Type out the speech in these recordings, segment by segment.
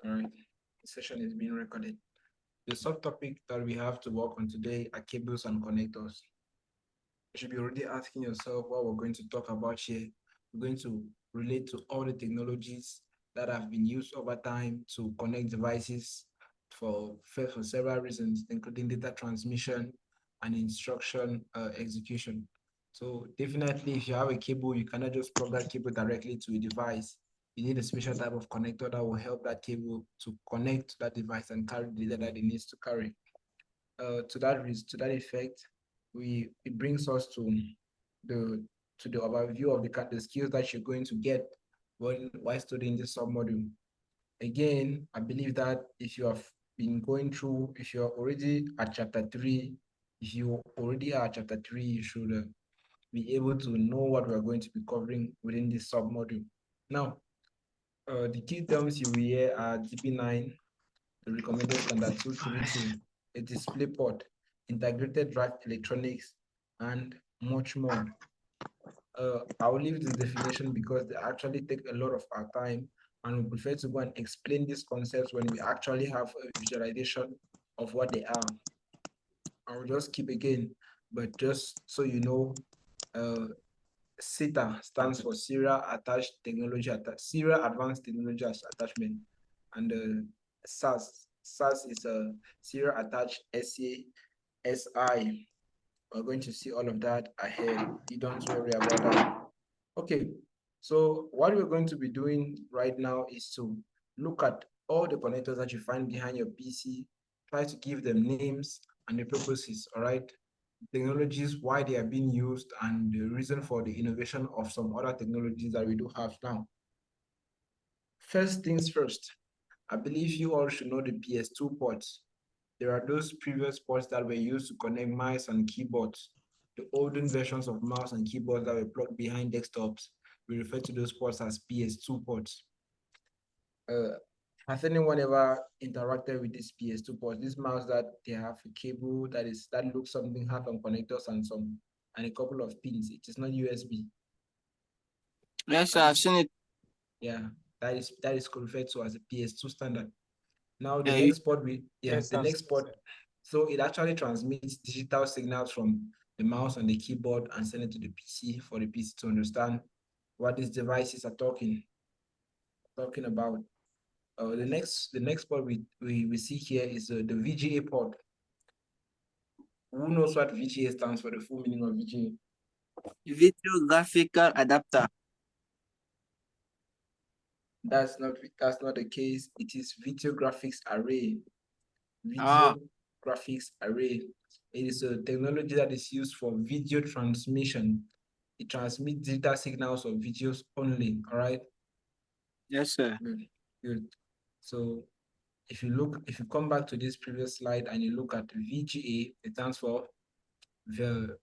All right, the session is being recorded. The subtopic that we have to work on today are cables and connectors. You should be already asking yourself what we're going to talk about here. We're going to relate to all the technologies that have been used over time to connect devices for several reasons, including data transmission and instruction execution. So definitely, if you have a cable, you cannot just plug that cable directly to a device. You need a special type of connector that will help that cable to connect to that device and carry the data that it needs to carry. To that effect, it brings us the the overview of the skills that you're going to get while studying this submodule. Again, I believe that if you have been going through, if you're already at chapter three, if you already are at chapter three, you should be able to know what we're going to be covering within this submodule. Now, the key terms you will hear are DP9, the recommended standard 232, a display port, integrated drive electronics, and much more. I will leave this definition because they actually take a lot of our time, and we prefer to go and explain these concepts when we actually have a visualization of what they are. I will just keep again, but just so you know, uh, SATA stands for Serial Advanced Technology Attachment, and SAS is a Serial Attached SI. We're going to see all of that ahead. You don't worry about that. Okay, so what we're going to be doing right now is to look at all the connectors that you find behind your PC, try to give them names and the purposes, all right? Technologies, why they are being used, and the reason for the innovation of some other technologies that we do have now. First things first, I believe you all should know the PS2 ports. There are those previous ports that were used to connect mice and keyboards. The olden versions of mouse and keyboards that were plugged behind desktops, we refer to those ports as PS2 ports. Uh, has anyone ever interacted with this PS2 ports? This mouse that they have a cable that looks something half on connectors and a couple of pins. It is not USB. Yes, sir, That I've is seen it. yeah, that is referred to as a PS2 standard. Now the Yeah, next port Yes, the I've next seen it. port, so it actually transmits digital signals from the mouse and the keyboard and send it to the PC for the PC to understand what these devices are talking about. The next port we see here is the VGA port. Who knows what VGA stands for? The full meaning of VGA? video graphical adapter. That's not the case. It is video graphics array. Ah, Video graphics array. It is a technology that is used for video transmission. It transmits digital signals of videos only. All right. yes, sir. Good. Good. So if you come back to this previous slide and you look at VGA, it stands for the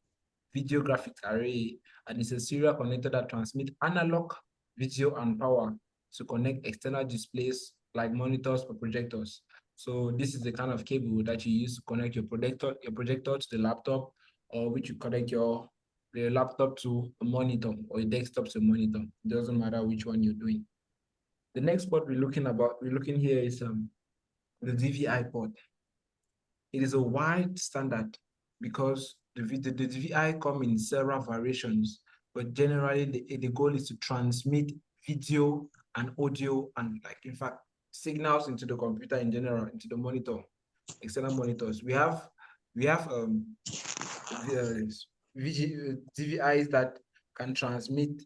video graphics array, and it's a serial connector that transmits analog video and power to connect external displays like monitors or projectors. So this is the kind of cable that you use to connect your projector to the laptop, or which you connect the laptop to a monitor or a desktop to a monitor. It doesn't matter which one you're doing. The next port we're looking here is the DVI port. It is a wide standard because the DVI come in several variations, but generally the goal is to transmit video and audio and, like, in fact, signals into the computer in general, into the monitor, external monitors. We have DVIs that can transmit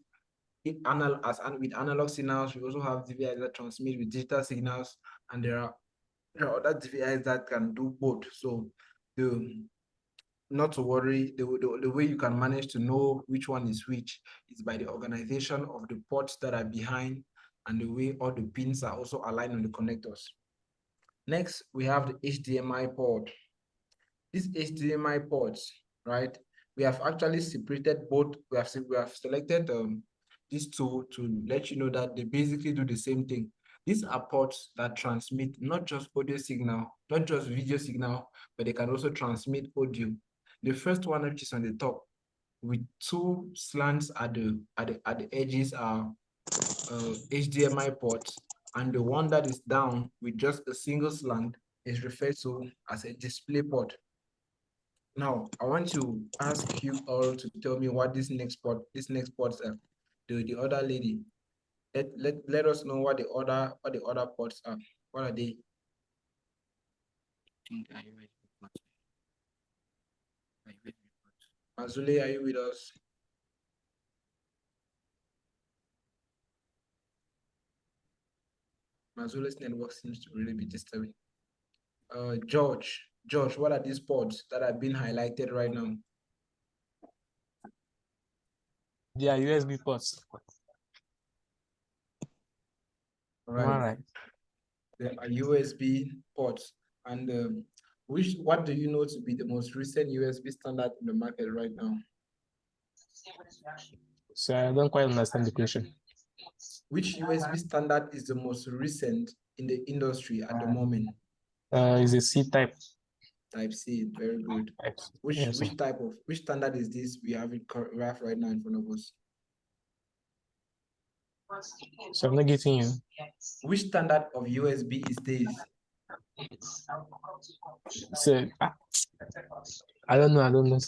with analog signals. We also have DVIs that transmit with digital signals, and there are other DVIs that can do both. So the not to worry, the way you can manage to know which one is which is by the organization of the ports that are behind and the way all the pins are also aligned on the connectors. Next, we have the HDMI port. These HDMI ports, right? We have actually separated both. We have selected these two to let you know that they basically do the same thing. These are ports that transmit not just audio signal, not just video signal, but they can also transmit audio. The first one, which is on the top, with two slants at the edges, are HDMI ports, and the one that is down with just a single slant is referred to as a display port. Now, I want to ask you all to tell me what this next ports are. The other lady, let us know what the other ports are. What are they? Mazule, are you with us? Mazule's network seems to really be disturbing. George, what are these ports that are being highlighted right now? They are USB ports. All Am I right, right? they are USB ports. And what do you know to be the most recent USB standard in the market right now? So I don't quite understand the question. Which USB standard is the most recent in the industry at the moment? Is a C type. Type C, very good. Yes, sir. Which standard is this we have right now in front of us? So I'm not getting you. Which standard of USB is this? So I don't know. I don't know.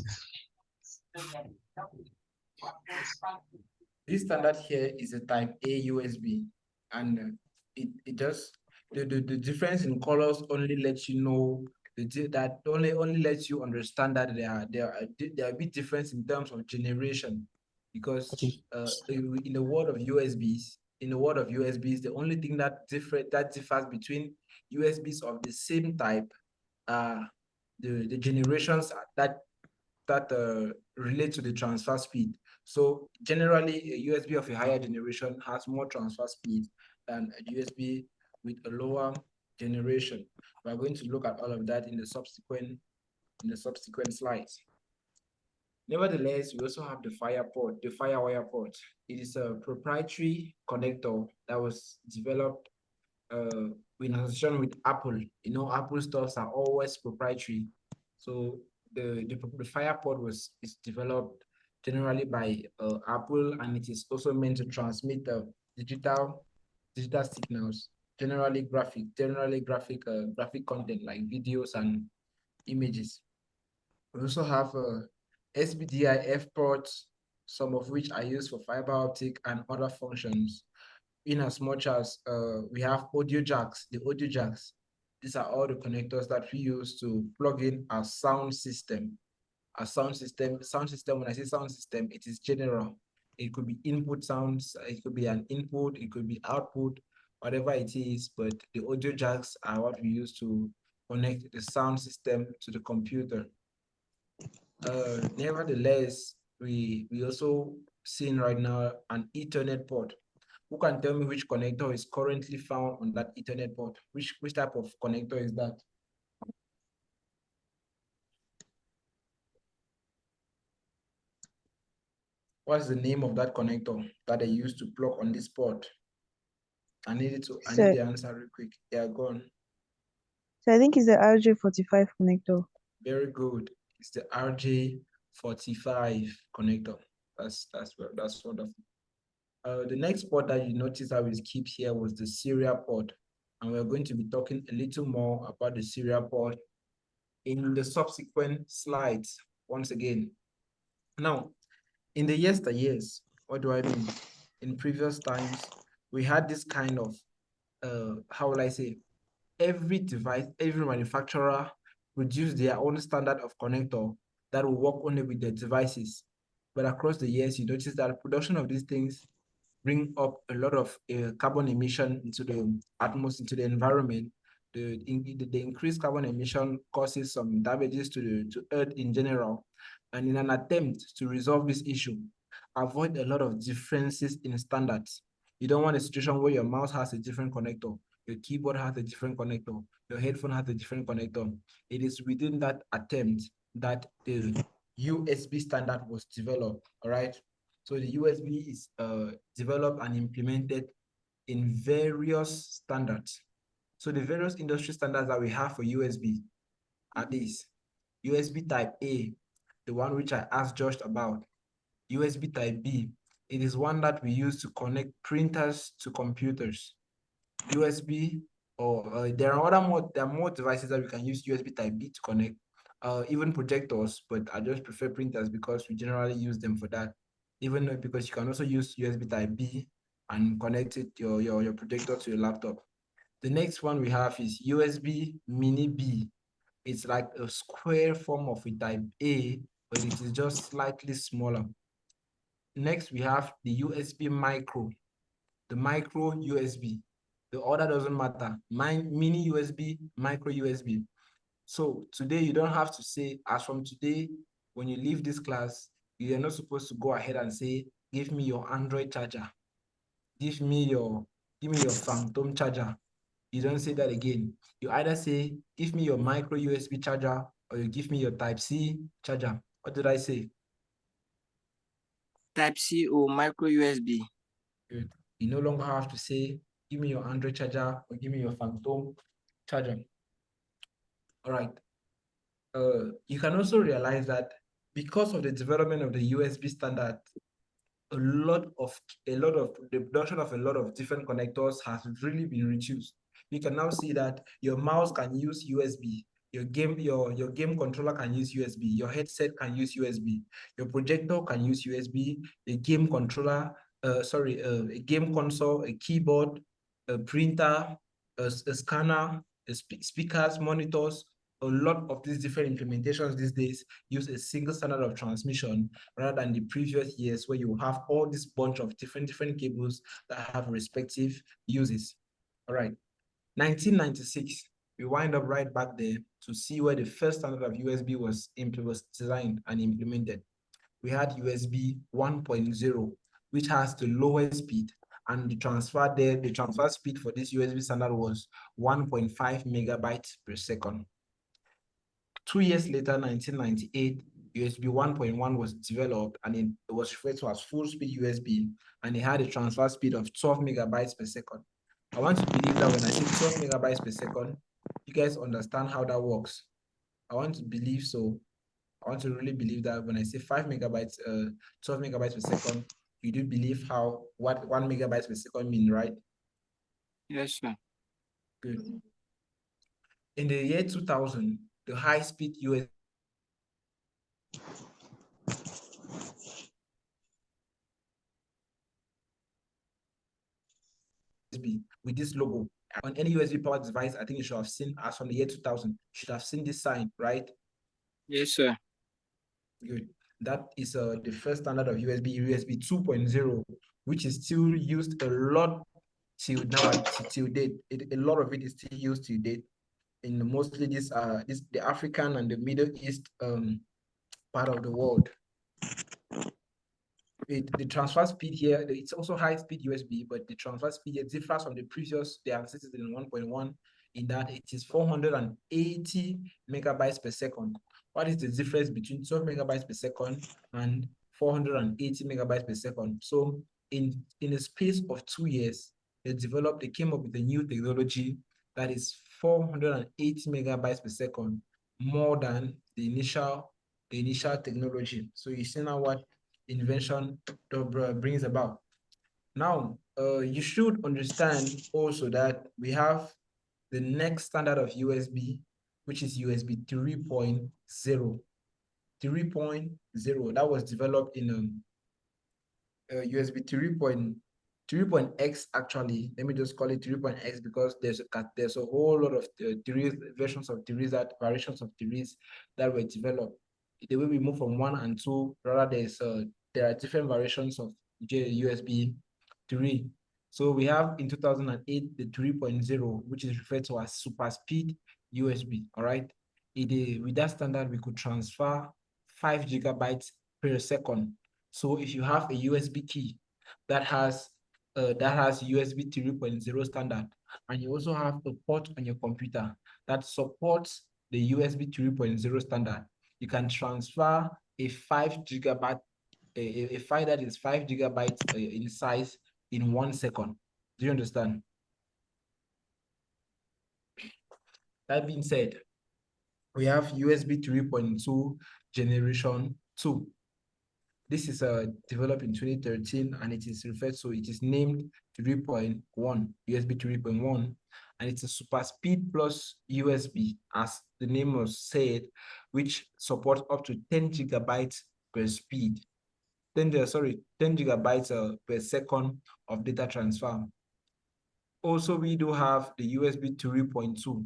This standard here is a type A USB, and it just the difference in colors only lets you know that only lets you understand that there are a bit difference in terms of generation, because Okay. in the world of USBs, the only thing that differs between USBs of the same type are the generations that relate to the transfer speed. So generally, a USB of a higher generation has more transfer speed than a USB with a lower generation. We are going to look at all of that in the subsequent slides. Nevertheless, we also have the FireWire port. It is a proprietary connector that was developed in association with Apple. You know, Apple stores are always proprietary. So the FirePod is developed generally by Apple, and it is also meant to transmit digital signals, graphic content like videos and images. We also have SBDIF ports, some of which are used for fiber optic and other functions. In as much as we have audio jacks, these are all the connectors that we use to plug in our sound system. Sound system, when I say sound system, it is general. It could be input sounds, it could be an input, it could be output, whatever it is, but the audio jacks are what we use to connect the sound system to the computer. Nevertheless, we also seeing right now an Ethernet port. Who can tell me which connector is currently found on that Ethernet port? Which type of connector is that? What's the name of that connector that they use to plug on this port? I need the answer real quick. Yeah, go on. So I think it's the RJ45 connector. Very good. It's the RJ45 connector. That's wonderful. The next port that you notice I will keep here was the serial port. And we're going to be talking a little more about the serial port in the subsequent slides once again. Now, in the yesteryears, what do I mean? In previous times, we had this kind of, how will I say, every manufacturer produced their own standard of connector that will work only with their devices. But across the years, you notice that production of these things bring up a lot of carbon emission into the atmosphere, into the environment. The increased carbon emission causes some damages to Earth in general. And in an attempt to resolve this issue, avoid a lot of differences in standards. You don't want a situation where your mouse has a different connector, your keyboard has a different connector, your headphone has a different connector. It is within that attempt that the USB standard was developed, all right? So the USB is developed and implemented in various standards. So the various industry standards that we have for USB are these: USB type A, the one which I asked Josh about. USB type B, it is one that we use to connect printers to computers. USB, or there are more devices that we can use USB Type B to connect, even projectors, but I just prefer printers because we generally use them for that. Even though, because you can also use USB Type B and connect it your projector to your laptop. The next one we have is USB Mini B. It's like a square form of a Type A, but it is just slightly smaller. Next, we have the USB Micro, the micro USB. The order doesn't matter. Mini USB, micro USB. So today you don't have to say, as from today, when you leave this class, you're not supposed to go ahead and say, give me your Android charger. Give me your Phantom charger. You don't say that again. You either say, give me your micro USB charger, or you give me your Type-C charger. What did I say? Type-C or micro USB. Good. You no longer have to say, give me your Android charger or give me your Phantom charger. All right. You can also realize that because of the development of the USB standard, a lot of the production of a lot of different connectors has really been reduced. You can now see that your mouse can use USB, your game controller can use USB, your headset can use USB, your projector can use USB, a game controller, a game console, a keyboard, a printer, a scanner, speakers, monitors. A lot of these different implementations these days use a single standard of transmission, rather than the previous years where you have all this bunch of different cables that have respective uses. All right, 1996, we wind up right back there to see where the first standard of USB was designed and implemented. We had USB 1.0, which has the lowest speed, and the transfer speed for this USB standard was 1.5 megabytes per second. 2 years later, 1998, USB 1.1 was developed, and it was referred to as full speed USB, and it had a transfer speed of 12 megabytes per second. I want to believe that when I say 12 megabytes per second, you guys understand how that works. I want to believe so. I want to really believe that when I say 5 megabytes, 12 megabytes per second, you do believe what 1 megabytes per second mean, right? Yes, sir. Good. In the year 2000, the high-speed USB with this logo on any USB powered device. I think you should have seen, as from the year 2000, you should have seen this sign, right? Yes, sir. Good. That is the first standard of USB 2.0, which is still used a lot till now, till date. A lot of it is still used till date in mostly the African and the Middle East part of the world. The transfer speed here, it's also high speed USB, but the transfer speed here differs from the previous, the ancestors in 1.1, in that it is 480 megabytes per second. What is the difference between 12 megabytes per second and 480 megabytes per second? So in a space of 2 years, they came up with a new technology that is 480 megabytes per second, more than the initial technology. So you see now what invention brings about. Now, you should understand also that we have the next standard of USB, which is USB 3.0. 3.0 that was developed in USB 3.x actually. Let me just call it 3.x because there's a whole lot of variations of variations of theories that were developed. The way we move from 1 and 2, rather there are different variations of USB 3. So we have in 2008 the 3.0, which is referred to as super speed USB. All right. With that standard, we could transfer 5 gigabytes per second. So if you have a USB key that has USB 3.0 standard, and you also have a port on your computer that supports the USB 3.0 standard, you can transfer a 5 gigabyte, a file that is 5 gigabytes in size in 1 second. Do you understand? That being said, we have USB 3.2 generation 2. This is developed in 2013, and it is named 3.1, USB 3.1, and it's a super speed plus USB, as the name was said, which supports up to 10 gigabytes per speed. 10 gigabytes per second of data transfer. Also, we do have the USB 3.2,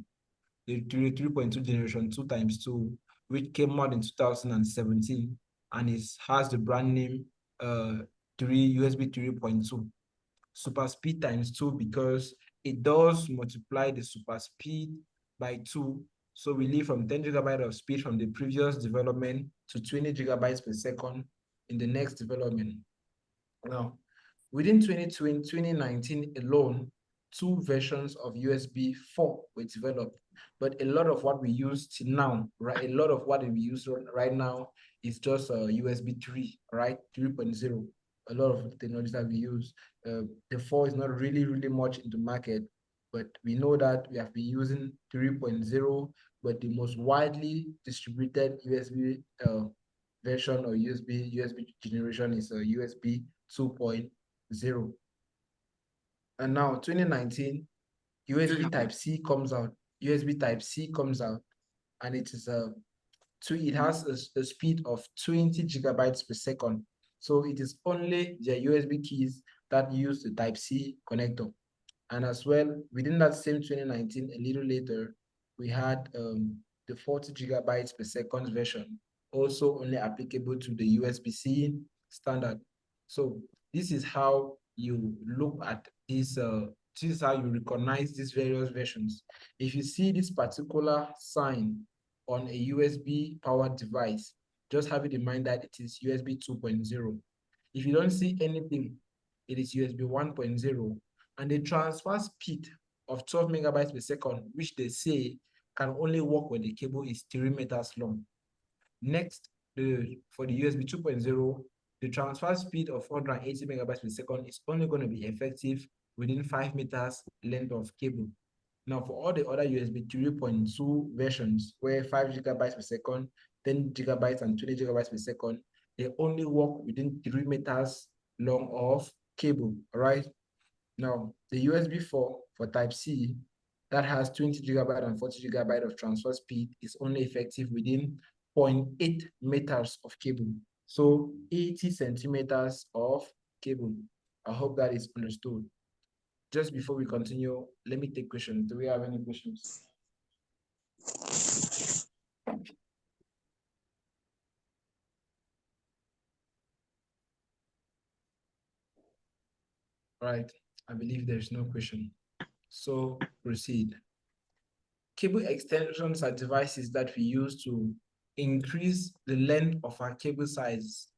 the 3.2 generation 2 times 2, which came out in 2017, and it has the brand name USB 3.2. Super speed times 2 because it does multiply the super speed by 2. So we leave from 10 gigabytes of speed from the previous development to 20 gigabytes per second in the next development. Now, within 2019 alone, 2 versions of USB 4 were developed. But a lot of what we use till now, right? A lot of what we use right now is just USB 3, right? 3.0. A lot of technologies that we use. The 4 is not really much in the market, but we know that we have been using 3.0, but the most widely distributed USB version or USB generation is a USB 2.0. And now 2019, USB Type-C comes out. USB Type-C comes out, and it is it has a speed of 20 gigabytes per second. So it is only the USB keys that use the Type-C connector. And as well, within that same 2019, a little later, we had the 40 gigabytes per second version, also only applicable to the USB-C standard. So this is how you look at this. This is how you recognize these various versions. If you see this particular sign on a USB powered device, just have it in mind that it is USB 2.0. If you don't see anything, it is USB 1.0. And the transfer speed of 12 megabytes per second, which they say can only work when the cable is 3 meters long. Next, for the USB 2.0, the transfer speed of 480 megabytes per second is only going to be effective within 5 meters length of cable. Now, for all the other USB 3.2 versions, where 5 gigabytes per second, 10 gigabytes, and 20 gigabytes per second, they only work within 3 meters long of cable, all right? Now, the USB 4 for Type-C that has 20 gigabyte and 40 gigabyte of transfer speed is only effective within 0.8 meters of cable. So 80 centimeters of cable. I hope that is understood. Just before we continue, let me take questions. Do we have any questions? Right, I believe there's no question. So proceed. Cable extensions are devices that we use to increase the length of our cable size.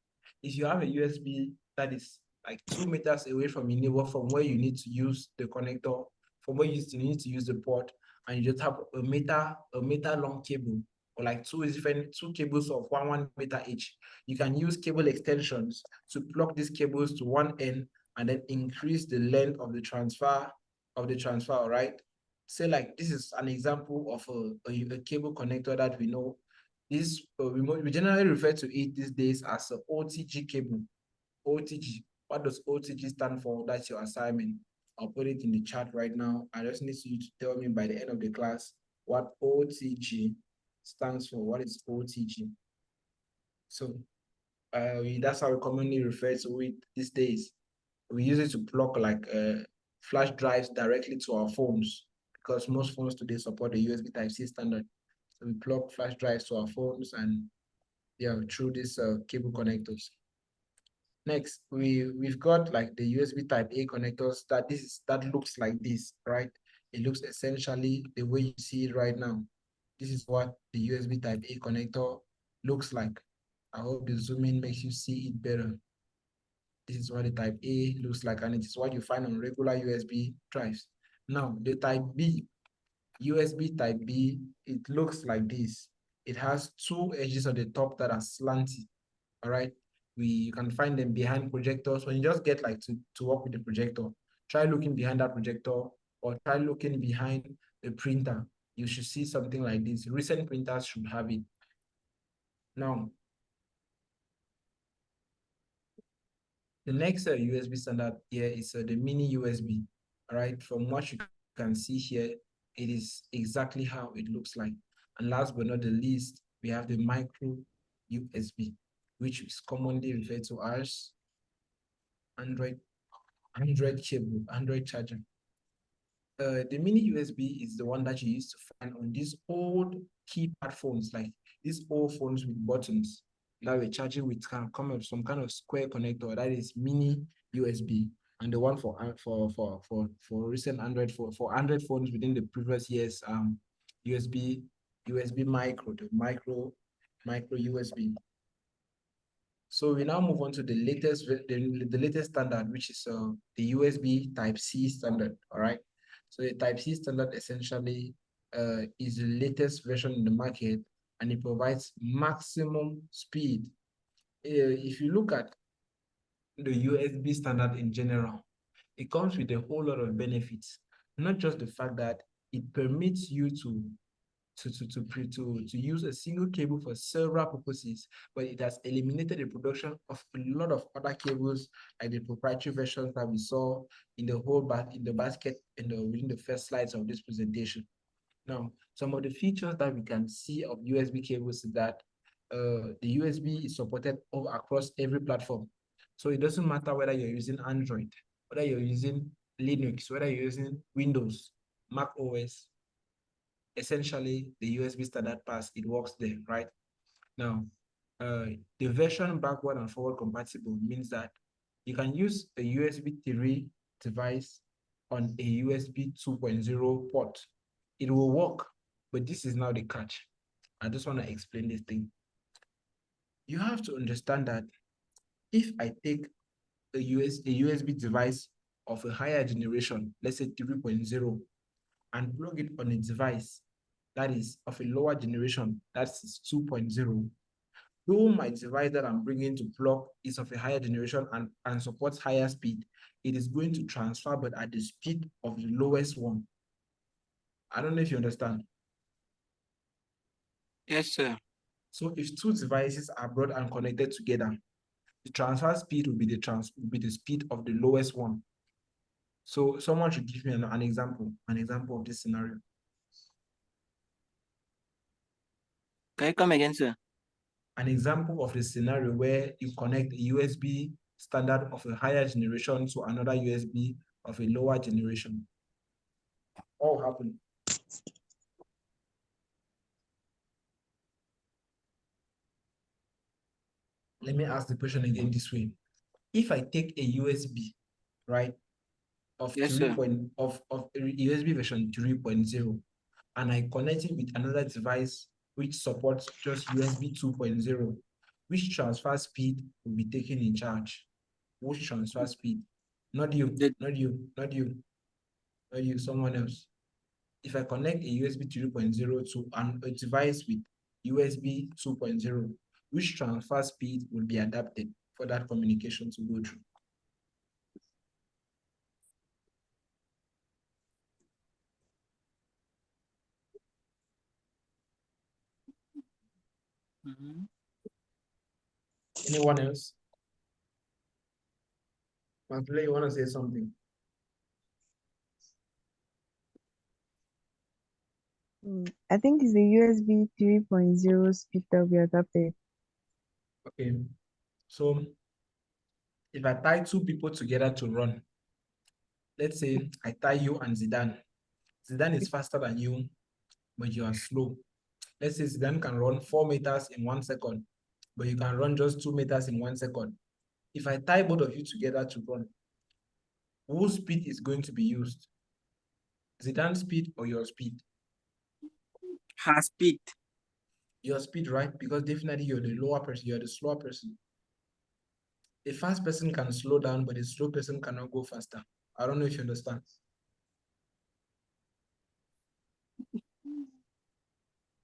If you have a USB that is like 2 meters away from your neighbor, from where you need to use the connector, from where you need to use the port, and you just have a meter long cable, or like two cables of 1 meter each, you can use cable extensions to plug these cables to one end and then increase the length of the transfer, right? Say like this is an example of a cable connector that we know. This we generally refer to it these days as a OTG cable. OTG. What does OTG stand for? That's your assignment. I'll put it in the chat right now. I just need you to tell me by the end of the class what OTG stands for. What is OTG? So that's how we commonly refer to it these days. We use it to plug like flash drives directly to our phones, because most phones today support the USB Type-C standard. So we plug flash drives to our phones and through these cable connectors. Next, we've got like the USB Type-A connectors that looks like this, right? It looks essentially the way you see it right now. This is what the USB Type-A connector looks like. I hope the zoom in makes you see it better. This is what the Type-A looks like, and it is what you find on regular USB drives. Now, the Type-B, USB Type-B, it looks like this. It has 2 edges on the top that are slanty, all right? You can find them behind projectors. When you just get like to work with the projector, try looking behind that projector or try looking behind the printer. You should see something like this. Recent printers should have it. Now, The next USB standard here is the mini USB. All right, from what you can see here, it is exactly how it looks like. And last but not the least, we have the micro USB, which is commonly referred to as Android cable, Android charger. The mini USB is the one that you used to find on these old keypad phones, like these old phones with buttons that were charging with come with some kind of square connector that is mini USB, and the one for recent Android for Android phones within the previous years, USB micro, the micro USB. So we now move on to the latest standard, which is the USB Type-C standard. All right. So the Type-C standard essentially is the latest version in the market, and it provides maximum speed. If you look at the USB standard in general, it comes with a whole lot of benefits. Not just the fact that it permits you to use a single cable for several purposes, but it has eliminated the production of a lot of other cables, like the proprietary versions that we saw in the basket within the first slides of this presentation. Now, some of the features that we can see of USB cables is that the USB is supported all across every platform. So it doesn't matter whether you're using Android, whether you're using Linux, whether you're using Windows, Mac OS, essentially the USB standard pass, it works there, right? Now, the version backward and forward compatible means that you can use a USB 3 device on a USB 2.0 port. It will work, but this is now the catch. I just want to explain this thing. You have to understand that if I take a USB device of a higher generation, let's say 3.0, and plug it on a device that is of a lower generation, that is 2.0, though my device that I'm bringing to plug is of a higher generation and supports higher speed, it is going to transfer, but at the speed of the lowest one. I don't know if you understand. Yes, sir. So if two devices are brought and connected together, the transfer speed will be the speed of the lowest one. So someone should give me an example of this scenario. Can you come again, sir? An example of the scenario where you connect a USB standard of a higher generation to another USB of a lower generation. What will happen? Let me ask the question again this way. If I take a USB, right, of Yes, 3. sir. Of a USB version 3.0, and I connect it with another device which supports just USB 2.0, which transfer speed will be taken in charge? Which transfer speed? Not you, not you, not you, not you, someone else. If I connect a USB 3.0 to a device with USB 2.0, which transfer speed will be adapted for that communication to go through? Anyone else? Manfle, you want to say something? I think it's the USB 3.0 speed that we adapted. Okay. So if I tie two people together to run, let's say I tie you and Zidane. Zidane is faster than you, but you are slow. Let's say Zidane can run 4 meters in 1 second, but you can run just 2 meters in 1 second. If I tie both of you together to run, whose speed is going to be used? Zidane's speed or your speed? Her speed. Your speed, right? Because definitely you're the lower person, you're the slower person. A fast person can slow down, but a slow person cannot go faster. I don't know if you understand.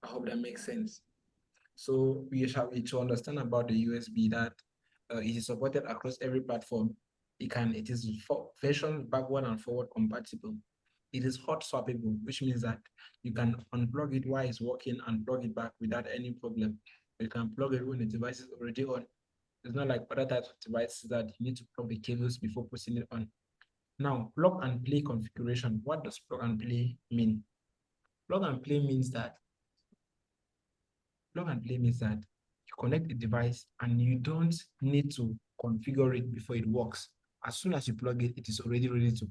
I hope that makes sense. So we shall need to understand about the USB that it is supported across every platform. It is version backward and forward compatible. It is hot swappable, which means that you can unplug it while it's working and plug it back without any problem. You can plug it when the device is already on It's not like other types of devices that you need to plug the cables before putting it on. Now, plug and play configuration. What does plug and play mean? Plug and play means that you connect a device and you don't need to configure it before it works. As soon as you plug it, it is already ready to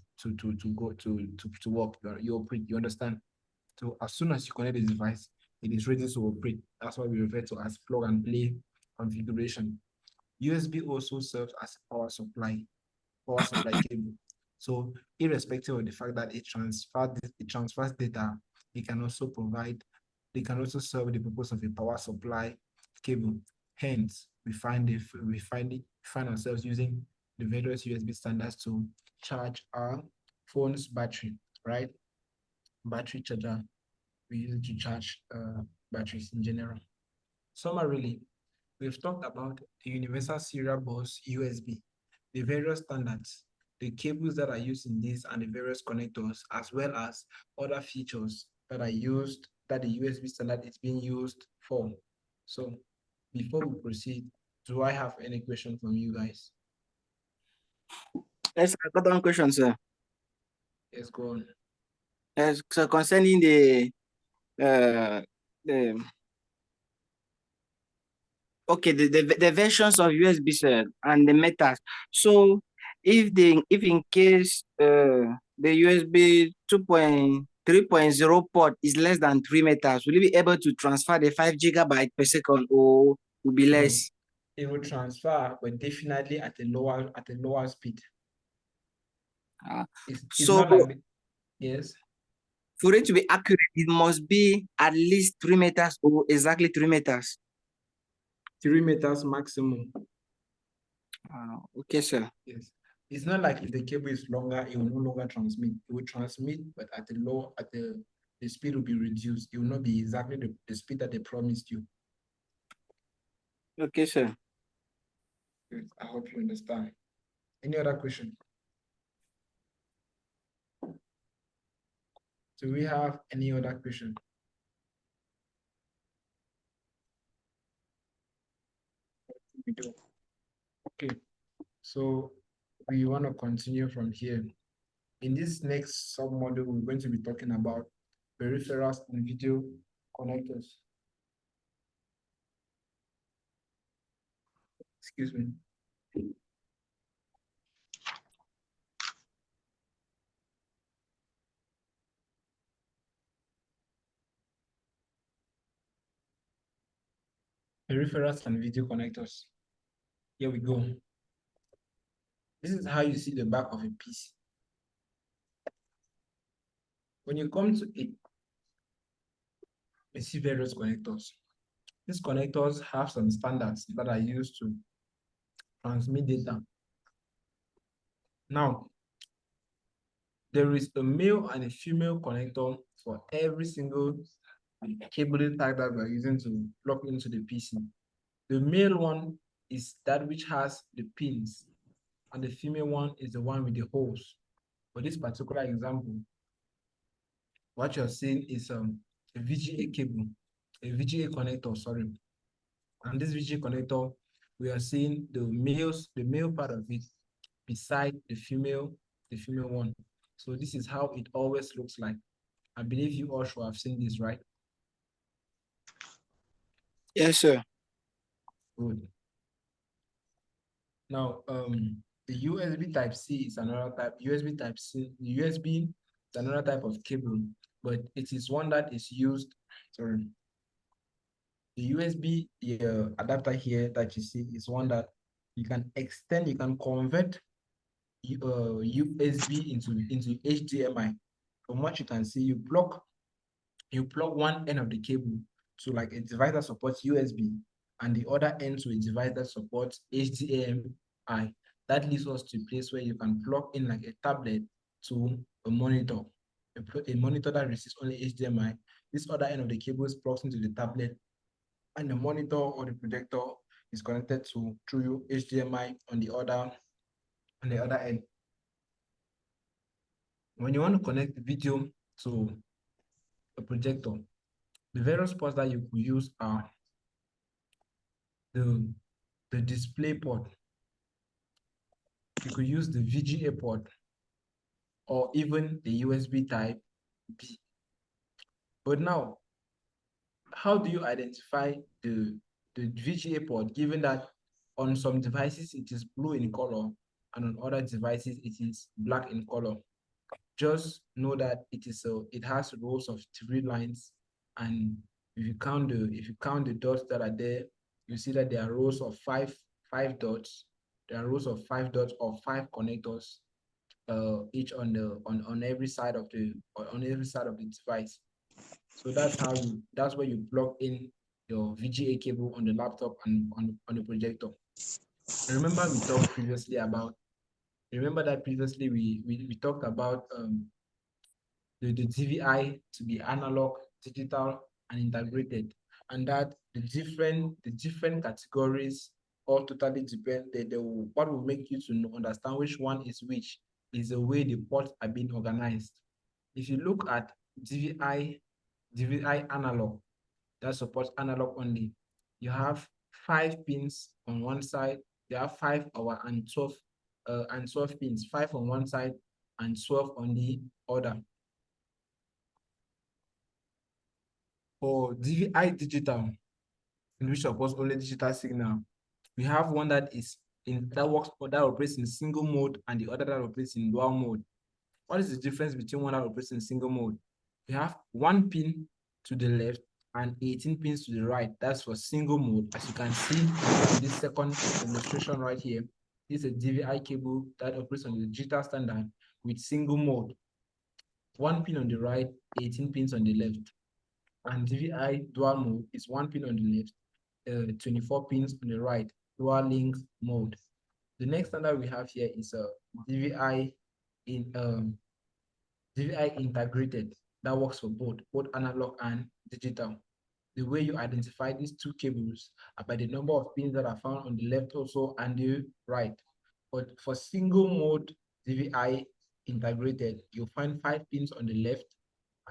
go to work. You operate. You understand? So as soon as you connect the device, it is ready to operate. That's what we refer to as plug and play configuration. USB also serves as power supply cable. So irrespective of the fact that it transfers data, it can also serve the purpose of a power supply cable. Hence, we find ourselves using the various USB standards to charge our phone's battery, right? Battery charger, we use it to charge batteries in general. Summarily, we've talked about the Universal Serial Bus USB, the various standards, the cables that are used in this, and the various connectors, as well as other features that are used, that the USB standard is being used for. So before we proceed, do I have any question from you guys? Yes, I got one question, sir. Yes, go on. Yes, so concerning the versions of USB, sir, and the meters. So if in case the USB 2.3.0 port is less than 3 meters, will you be able to transfer the 5 gigabyte per second, or will be No. less? It will transfer, but definitely at a lower speed. It's So not like yes. for it to be accurate, it must be at least 3 meters or exactly 3 meters. 3 meters maximum. Okay, sir. Yes. It's not like if the cable is longer, it will no longer transmit. It will transmit, but at the speed will be reduced. It will not be exactly the speed that they promised you. Okay, sir. Yes, I hope you understand. Any other question? Do we have any other question? We do. Okay. So we want to continue from here. In this next sub-module, we're going to be talking about peripherals and video connectors. Excuse me. Peripherals and video connectors. Here we go. This is how you see the back of a PC. When you come to it, you see various connectors. These connectors have some standards that are used to transmit data. Now, there is a male and a female connector for every single cabling type that we're using to plug into the PC. The male one is that which has the pins, and the female one is the one with the holes. For this particular example, what you're seeing is a VGA cable, a VGA connector, sorry. And this VGA connector, we are seeing the male part of it beside the female one. So this is how it always looks like. I believe you all should have seen this, right? Yes, sir. Good. Now, the USB Type-C is another type. USB Type-C, USB is another type of cable, but it is one that is used. Sorry. The USB adapter here that you see is one that you can extend. You can convert USB into HDMI. From what you can see, you plug one end of the cable to like a device that supports USB, and the other end to a device that supports HDMI. That leads us to a place where you can plug in like a tablet to a monitor, a monitor that receives only HDMI. This other end of the cable is plugged into the tablet, and the monitor or the projector is connected to through HDMI on the other end. When you want to connect the video to a projector, the various ports that you could use are the the display port. You could use the VGA port or even the USB type B. But now, how do you identify the VGA port, given that on some devices it is blue in color and on other devices it is black in color? Just know that it has rows of 3 lines, and if you count the dots that are there, you see that there are rows of five dots. There are rows of 5 dots or 5 connectors, each on every side of the device. So that's where you plug in your VGA cable on the laptop and on the projector. Remember we talked previously about remember that previously we talked about the DVI to be analog, digital, and integrated, and that the different categories all totally depend. What will make you to understand which one is which is the way the ports are being organized. If you look at DVI analog, that supports analog only, you have 5 pins on one side. You have 5 and 12 pins, 5 on one side and 12 on the other. For DVI digital, in which supports only digital signal, we have one that operates in single mode and the other that operates in dual mode. What is the difference between one that operates in single mode? We have 1 pin to the left and 18 pins to the right. That's for single mode. As you can see in this second illustration right here, this is a DVI cable that operates on the digital standard with single mode. 1 pin on the right, 18 pins on the left. And DVI dual mode is 1 pin on the left, 24 pins on the right, dual link mode. The next standard we have here is a DVI DVI integrated, that works for both analog and digital. The way you identify these two cables are by the number of pins that are found on the left also and the right. But for single mode DVI integrated, you'll find 5 pins on the left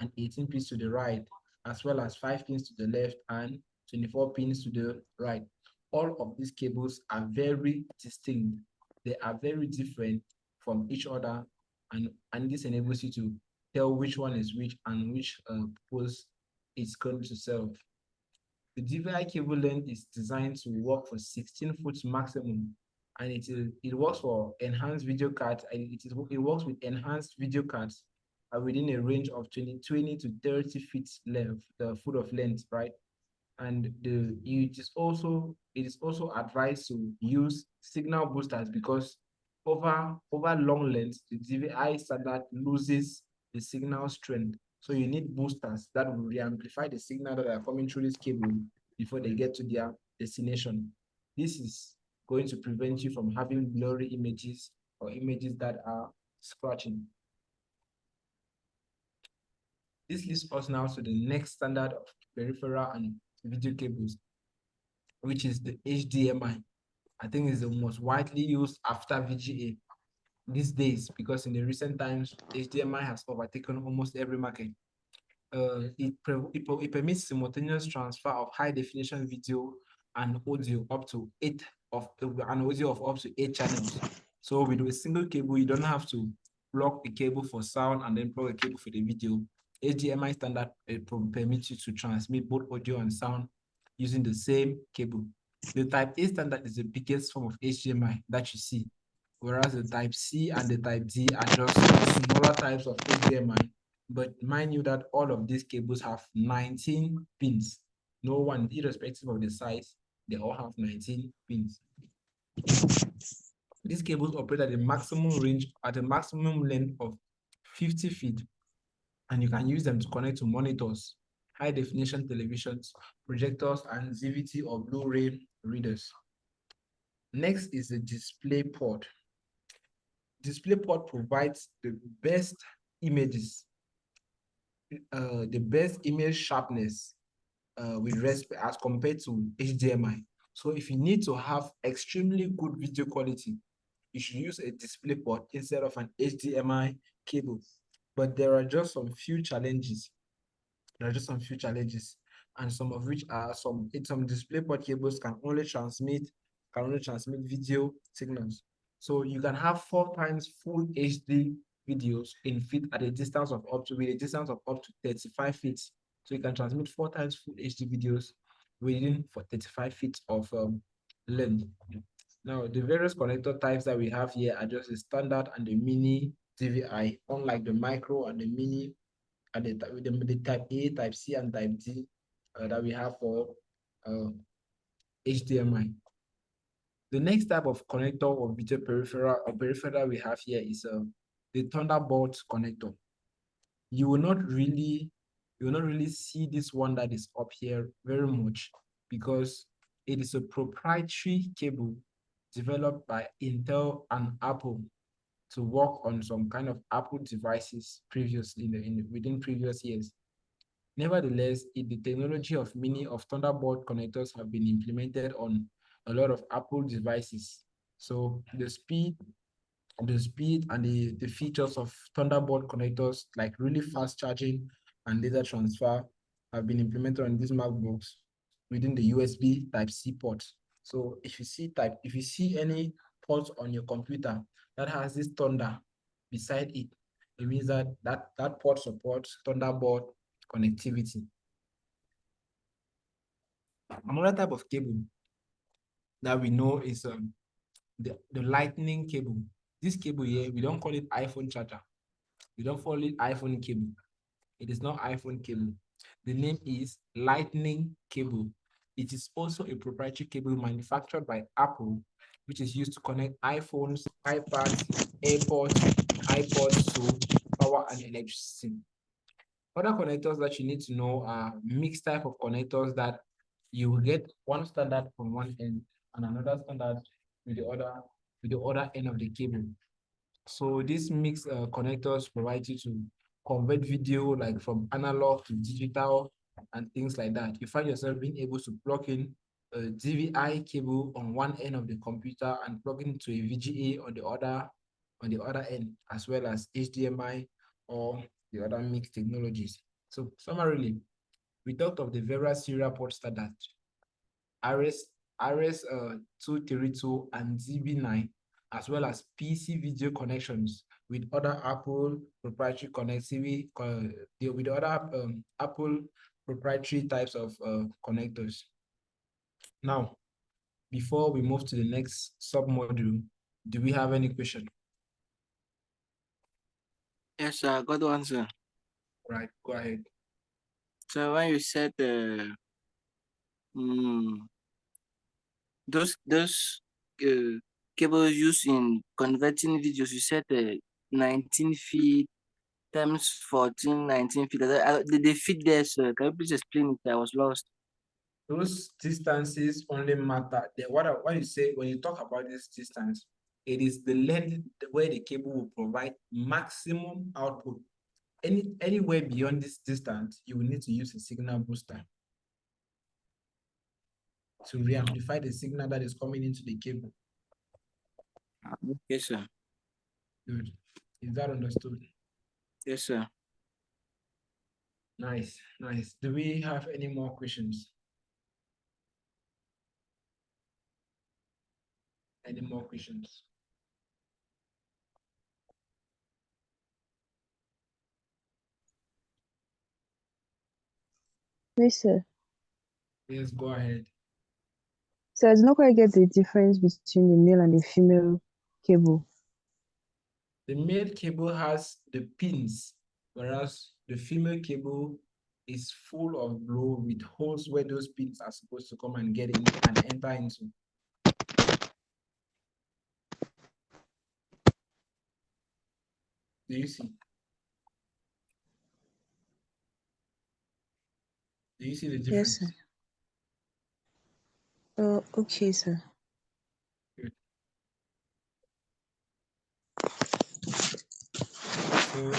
and 18 pins to the right, as well as 5 pins to the left and 24 pins to the right. All of these cables are very distinct. They are very different from each other, and this enables you to tell which one is which and which purpose it's going to serve. The DVI cable length is designed to work for 16 foot maximum, and it works for enhanced video cards, and it works with enhanced video cards within a range of 20 to 30 feet length, the foot of length, right? And it is also advised to use signal boosters, because over long length, the DVI standard loses the signal strength. So you need boosters that will re-amplify the signal that are coming through this cable before they get to their destination. This is going to prevent you from having blurry images or images that are scratching. This leads us now to the next standard of peripheral and video cables, which is the HDMI. I think it's the most widely used after VGA these days, because in the recent times, HDMI has overtaken almost every market. It permits simultaneous transfer of high definition video and audio up to 8 of an audio of up to 8 channels. So with a single cable, you don't have to plug a cable for sound and then plug a cable for the video. HDMI standard permits you to transmit both audio and sound using the same cable. The Type A standard is the biggest form of HDMI that you see, whereas the Type C and the Type D are just smaller types of HDMI. But mind you that all of these cables have 19 pins. No one, irrespective of the size, they all have 19 pins. These cables operate at a maximum range, at a maximum length of 50 feet, and you can use them to connect to monitors, high definition televisions, projectors, and DVD or Blu-ray readers. Next is the DisplayPort. DisplayPort provides the best images, the best image sharpness with respect as compared to HDMI. So if you need to have extremely good video quality, you should use a DisplayPort instead of an HDMI cable. But there are just some few challenges. And some of which are some DisplayPort cables can only transmit can only transmit video signals. So you can have 4 times full HD videos in feet at a distance of up to with a distance of up to 35 feet. So you can transmit 4 times full HD videos within for 35 feet of length. Now, the various connector types that we have here are just the standard and the mini DVI, unlike the micro and the mini and the type A, type C, and type D that we have for HDMI. The next type of connector or video peripheral we have here is the Thunderbolt connector. You will not really see this one that is up here very much because it is a proprietary cable developed by Intel and Apple to work on some kind of Apple devices previously within previous years. Nevertheless, the technology of many of Thunderbolt connectors have been implemented on a lot of Apple devices. So the speed and the features of Thunderbolt connectors, like really fast charging and data transfer, have been implemented on these MacBooks within the USB Type-C port. So if you see any port on your computer that has this Thunder beside it, it means that port supports Thunderbolt connectivity. Another type of cable that we know is the lightning cable. This cable here, we don't call it iPhone charger. We don't call it iPhone cable. It is not iPhone cable. The name is lightning cable. It is also a proprietary cable manufactured by Apple, which is used to connect iPhones, iPads, AirPods, iPods to power and electricity. Other connectors that you need to know are mixed type of connectors that you will get one standard from one end and another standard with the other end of the cable. So these mixed connectors provide you to convert video like from analog to digital and things like that. You find yourself being able to plug in a DVI cable on one end of the computer and plug into a VGA on the other end, as well as HDMI or the other mixed technologies. So summarily, we talked of the various serial port standards, RS232 and ZB9, as well as PC video connections with other Apple proprietary connectivity, with other Apple proprietary types of connectors. Now, before we move to the next submodule, do we have any question? Yes, sir. I got one, sir. Right, go ahead. So when you said those cables used in converting videos, you said 19 feet times 14, 19 feet. They fit there, sir. Can you please explain it? I was lost. Those distances only matter. What you say when you talk about this distance, it is the length where the cable will provide maximum output. Anywhere beyond this distance, you will need to use a signal booster to re-amplify the signal that is coming into the cable. Yes, sir. Good. Is that understood? Yes, sir. Nice, nice. Do we have any more questions? Any more questions? Yes, sir. Yes, go ahead. So I do not quite get the difference between the male and the female cable. The male cable has the pins, whereas the female cable is full of blow with holes where those pins are supposed to come and get in and enter into. Do you see? Do you see the difference? Yes, sir. Oh, okay, sir. Good. So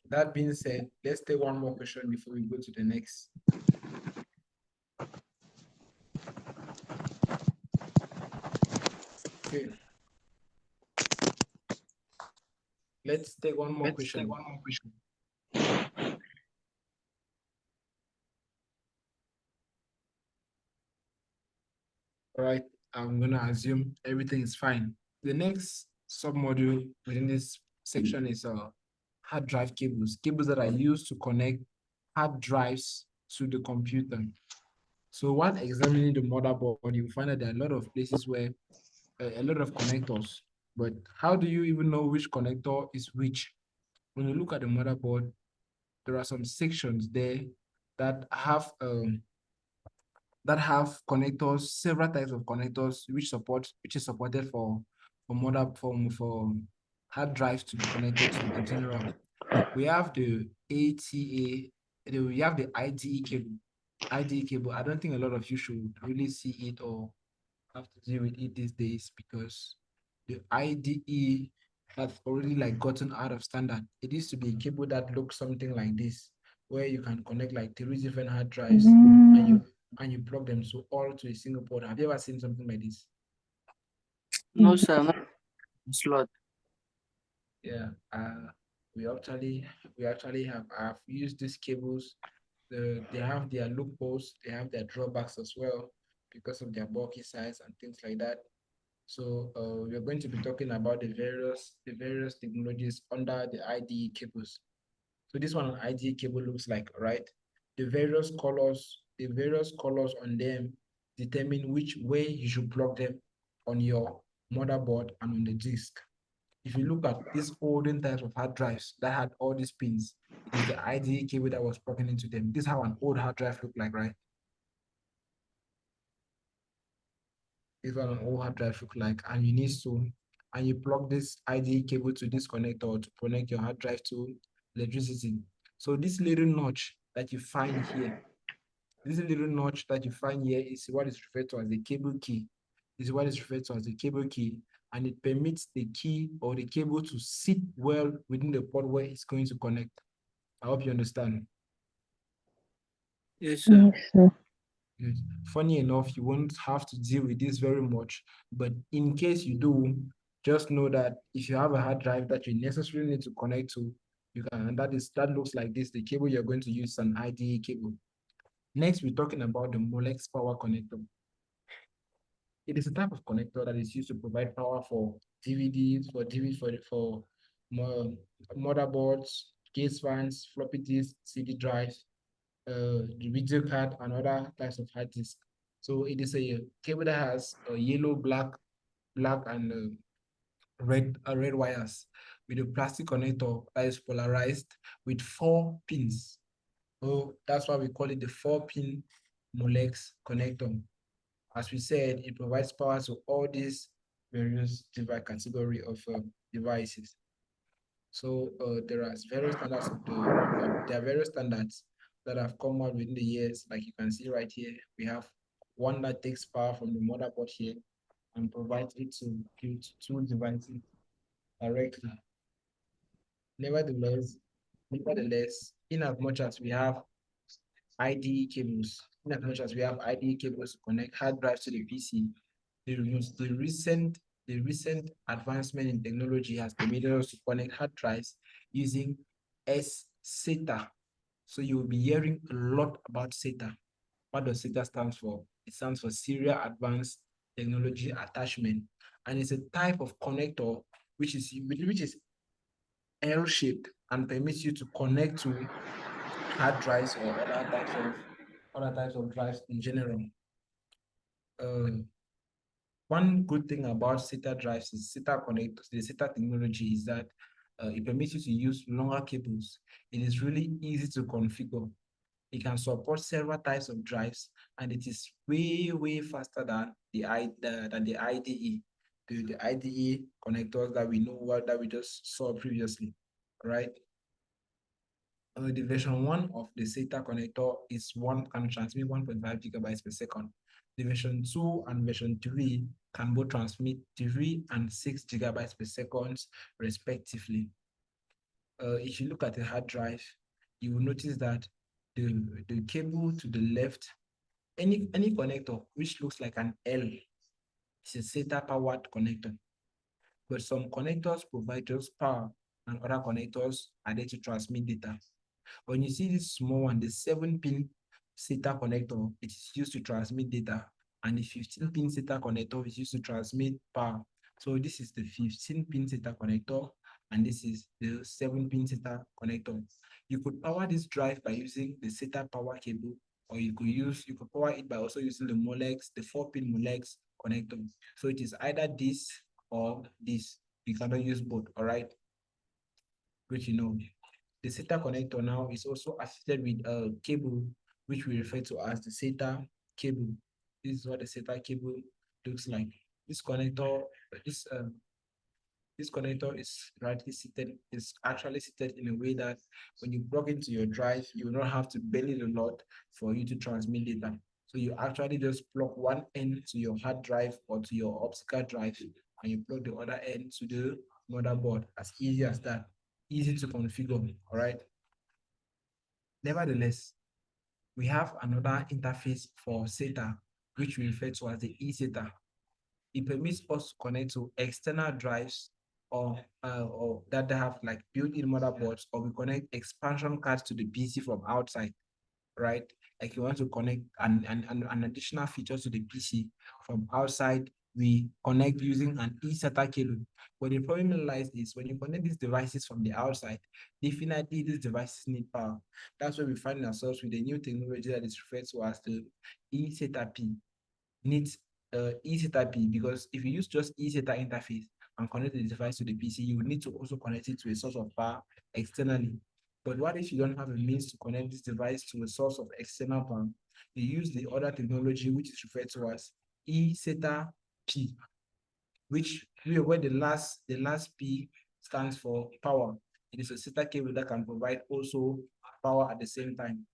that being said, let's take one more question before we go to the next. Okay. Let's take one more question. All right. I'm gonna assume everything is fine. The next submodule within this section is hard drive cables, cables that are used to connect hard drives to the computer. So while examining the motherboard, you find that there are a lot of places where a lot of connectors, but how do you even know which connector is which? When you look at the motherboard, there are some sections there that have connectors, several types of connectors, which is supported for hard drives to be connected to in general. We have the ATA, we have the IDE cable. IDE cable, I don't think a lot of you should really see it or have to deal with it these days because the IDE has already like gotten out of standard. It used to be a cable that looks something like this, where you can connect like three different hard drives and you plug them so all to a single port. Have you ever seen something like this? No, sir, not slot. Yeah, we actually have used these cables. They have their loopholes, they have their drawbacks as well because of their bulky size and things like that. So we're going to be talking about the various technologies under the IDE cables. So this one on IDE cable looks like, right? The various colors on them determine which way you should plug them on your motherboard and on the disk. If you look at these olden types of hard drives that had all these pins, it is the IDE cable that was plugging into them. This is how an old hard drive looked like, right? This is what an old hard drive look like, and you plug this IDE cable to this connector to connect your hard drive to electricity. So this little notch that you find here, is what is referred to as the cable key. This is what is referred to as the cable key, and it permits the key or the cable to sit well within the port where it's going to connect. I hope you understand. Yes, sir. Yes, sir. Yes. Funny enough, you won't have to deal with this very much, but in case you do, just know that if you have a hard drive that you necessarily need to connect to, you can, and that looks like this. The cable you're going to use is an IDE cable. Next, we're talking about the Molex power connector. It is a type of connector that is used to provide power for DVDs, for mo- motherboards, case fans, floppy disks, CD drives, the video card, and other types of hard disk. So it is a cable that has yellow, black, and red wires with a plastic connector that is polarized with 4 pins. So that's why we call it the 4-pin Molex connector. As we said, it provides power to all these various device category of devices. So there are various standards that have come out within the years. Like you can see right here, we have one that takes power from the motherboard here and provides it to two devices directly. Nevertheless, in as much as we have IDE cables, to connect hard drives to the PC, the recent advancement in technology has permitted us to connect hard drives using SATA. So you will be hearing a lot about SATA. What does SATA stand for? It stands for Serial Advanced Technology Attachment, and it's a type of connector which is L-shaped and permits you to connect to hard drives or other types of drives in general. Uh, One good thing about SATA drives is SATA connectors, the SATA technology is that it permits you to use longer cables. It is really easy to configure. It can support several types of drives, and it is way, way faster than the IDE, the IDE connectors that we know that we just saw previously, right? The version 1 of the SATA connector can transmit 1.5 gigabytes per second. The version 2 and version 3 can both transmit 3 and 6 gigabytes per second, respectively. If you look at the hard drive, you will notice that the cable to the left, any connector which looks like an L is a SATA powered connector. But some connectors provide just power and other connectors are there to transmit data. When you see this small one, the 7-pin SATA connector, it is used to transmit data. and the 15-pin SATA connector is used to transmit power. So this is the 15-pin SATA connector, and this is the 7-pin SATA connector. You could power this drive by using the SATA power cable, or you could power it by also using the Molex, the 4-pin Molex connector. So it is either this or this. You cannot use both, all right? Which you know. The SATA connector now is also assisted with a cable, which we refer to as the SATA cable. This is what the SATA cable looks like. This connector, this um, this connector is actually seated in a way that when you plug into your drive, you will not have to bend it a lot for you to transmit data. So you actually just plug one end to your hard drive or to your optical drive, and you plug the other end to the motherboard. As easy as that. Easy to configure, all right? Nevertheless, we have another interface for SATA, which we refer to as the eSATA. It permits us to connect to external drives or that they have like built-in motherboards, or we connect expansion cards to the PC from outside, right? Like you want to connect an additional feature to the PC from outside, we connect using an eSATA cable. But the problem lies is when you connect these devices from the outside, definitely these devices need power. That's where we find ourselves with a new technology that is referred to as the eSATA P. Needs eSATA P, because if you use just eSATA interface and connect the device to the PC, you will need to also connect it to a source of power externally. But what if you don't have a means to connect this device to a source of external power? You use the other technology, which is referred to as eSATA P, where the last P stands for power. It is a SATA cable that can provide also power at the same time.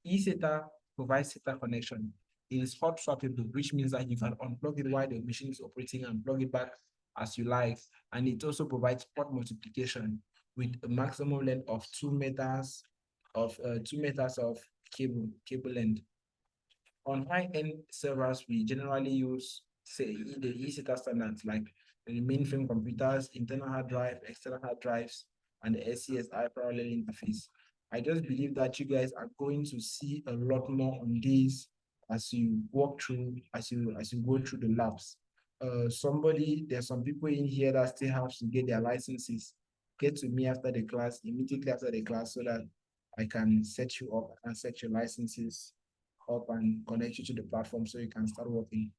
eSATA provides SATA connection. It is hot swappable, which means that you can unplug it while the machine is operating and plug it back as you like. And it also provides port multiplication with a maximum length of 2 meters of cable length. On high-end servers, we generally use, say, the eSATA standards like the mainframe computers, internal hard drive, external hard drives, and the SCSI parallel interface. I just believe that you guys are going to see a lot more on this as you walk through, as you go through the labs. There's some people in here that still have to get their licenses. Get to me after the class, immediately after the class, so that I can set you up and set your licenses up and connect you to the platform so you can start working.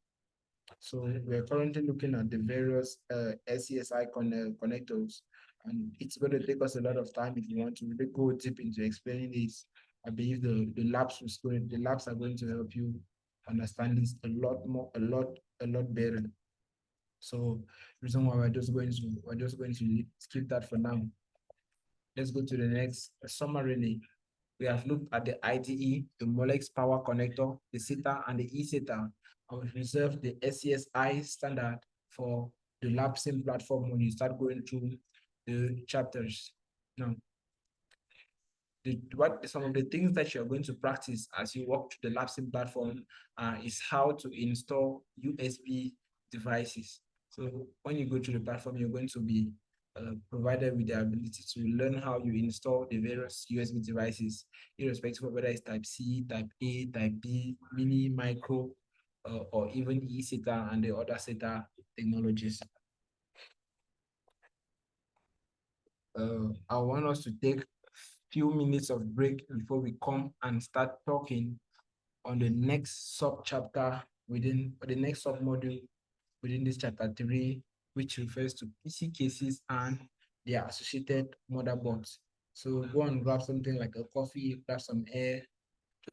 So we're currently looking at the various SCSI connectors, and it's going to take us a lot of time if you want to really go deep into explaining this. I believe the labs are going to help you understand this a lot better. So reason why we're just going to skip that for now. Let's go to the next summary. We have looked at the IDE, the Molex power connector, the SATA, and the eSATA. And we've reserved the SCSI standard for the LabSim platform when you start going through the chapters. Now, some of the things that you're going to practice as you walk through the LabSim platform is how to install USB devices. So when you go to the platform, you're going to be provided with the ability to learn how you install the various USB devices, irrespective of whether it's Type C, Type A, Type B, mini, micro, or even eSATA and the other SATA technologies. I want us to take a few minutes of break before we come and start talking on the next sub-chapter within, or the next sub-module within this chapter 3, which refers to PC cases and their associated motherboards. So go and grab something like a coffee, grab some air,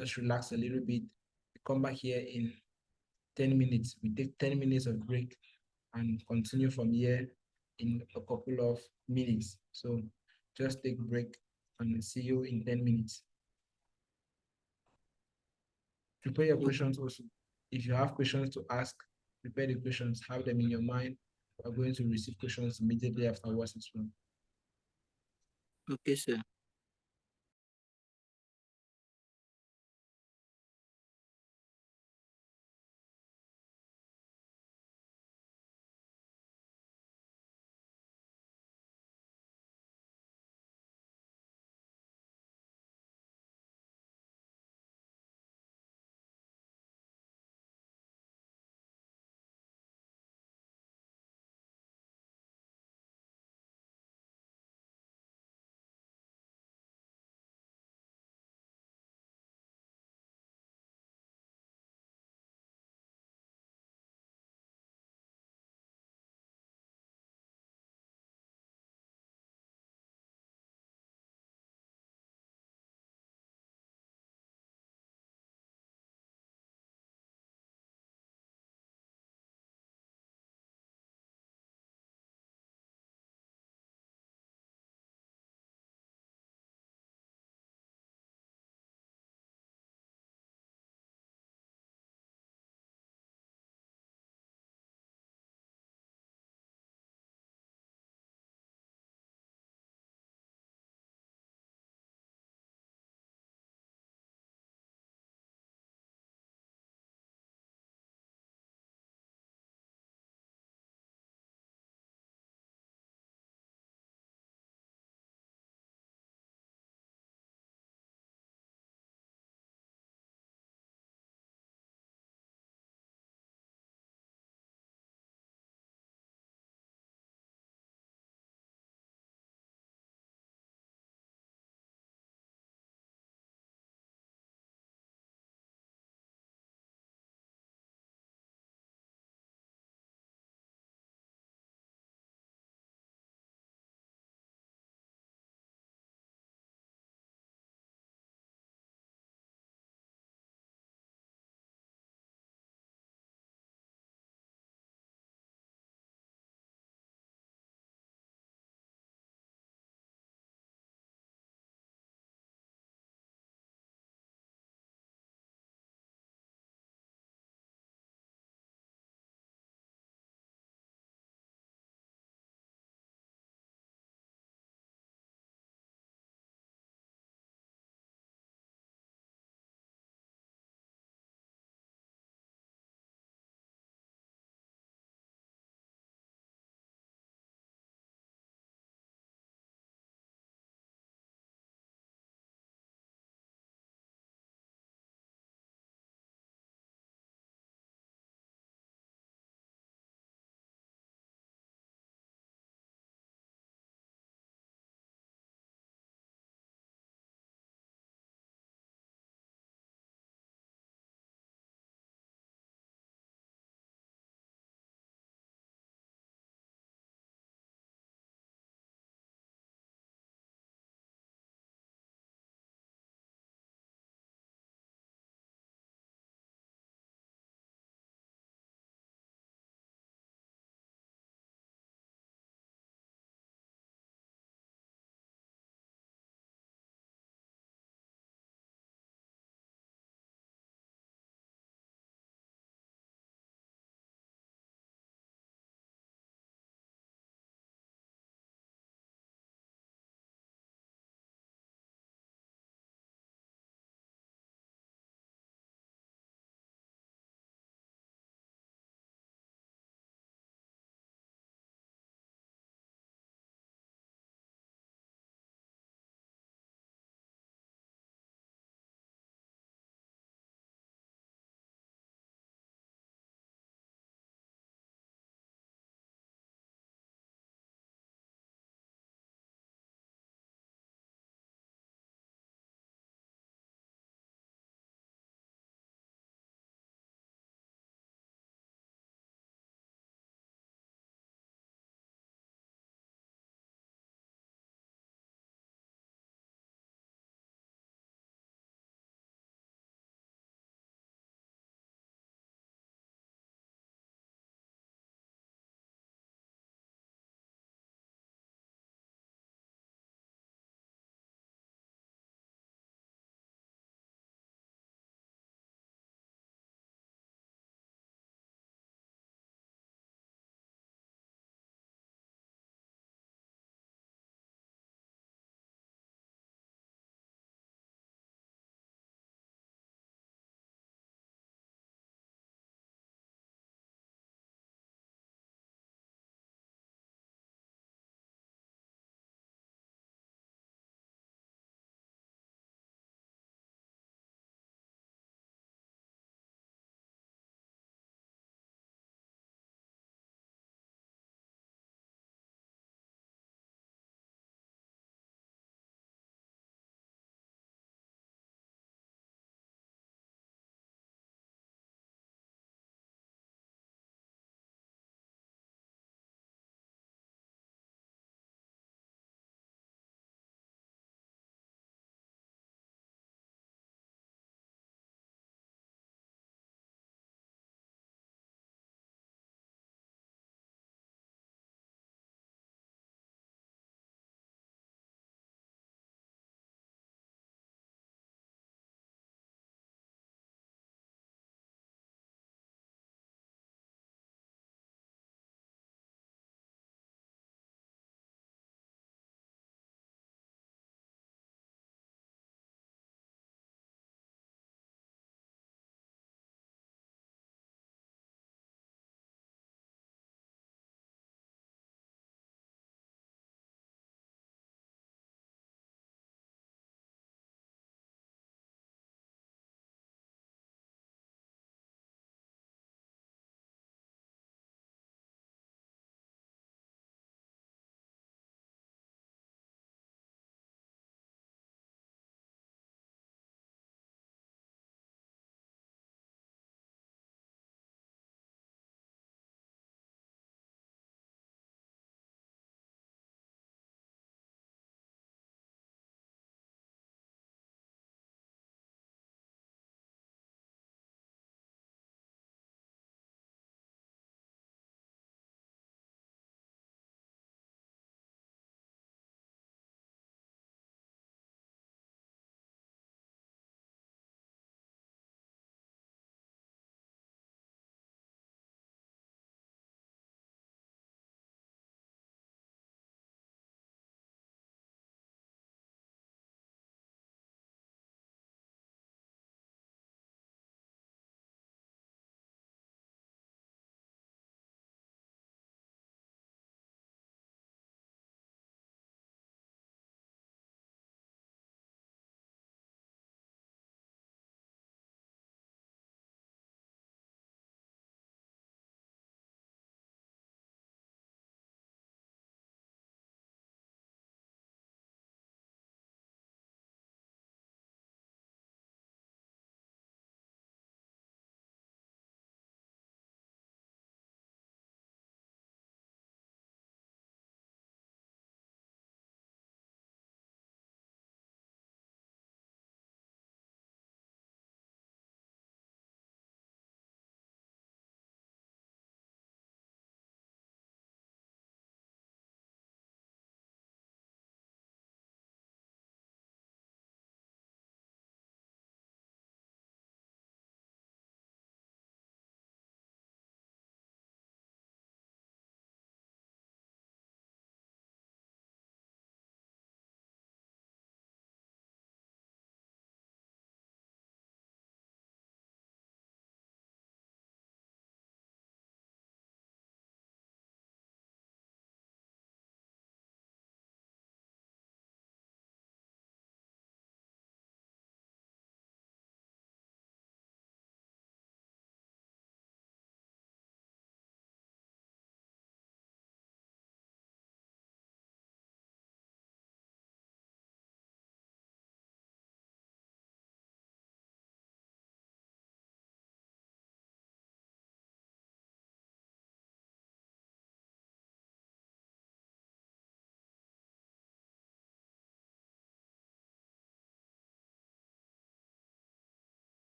just relax a little bit. We come back here in 10 minutes. We take 10 minutes of break and continue from here in a couple of minutes. So just take a break and see you in 10 minutes. Prepare your questions also. If you have questions to ask, prepare the questions, have them in your mind. We're going to receive questions immediately afterwards as well. Okay, sir.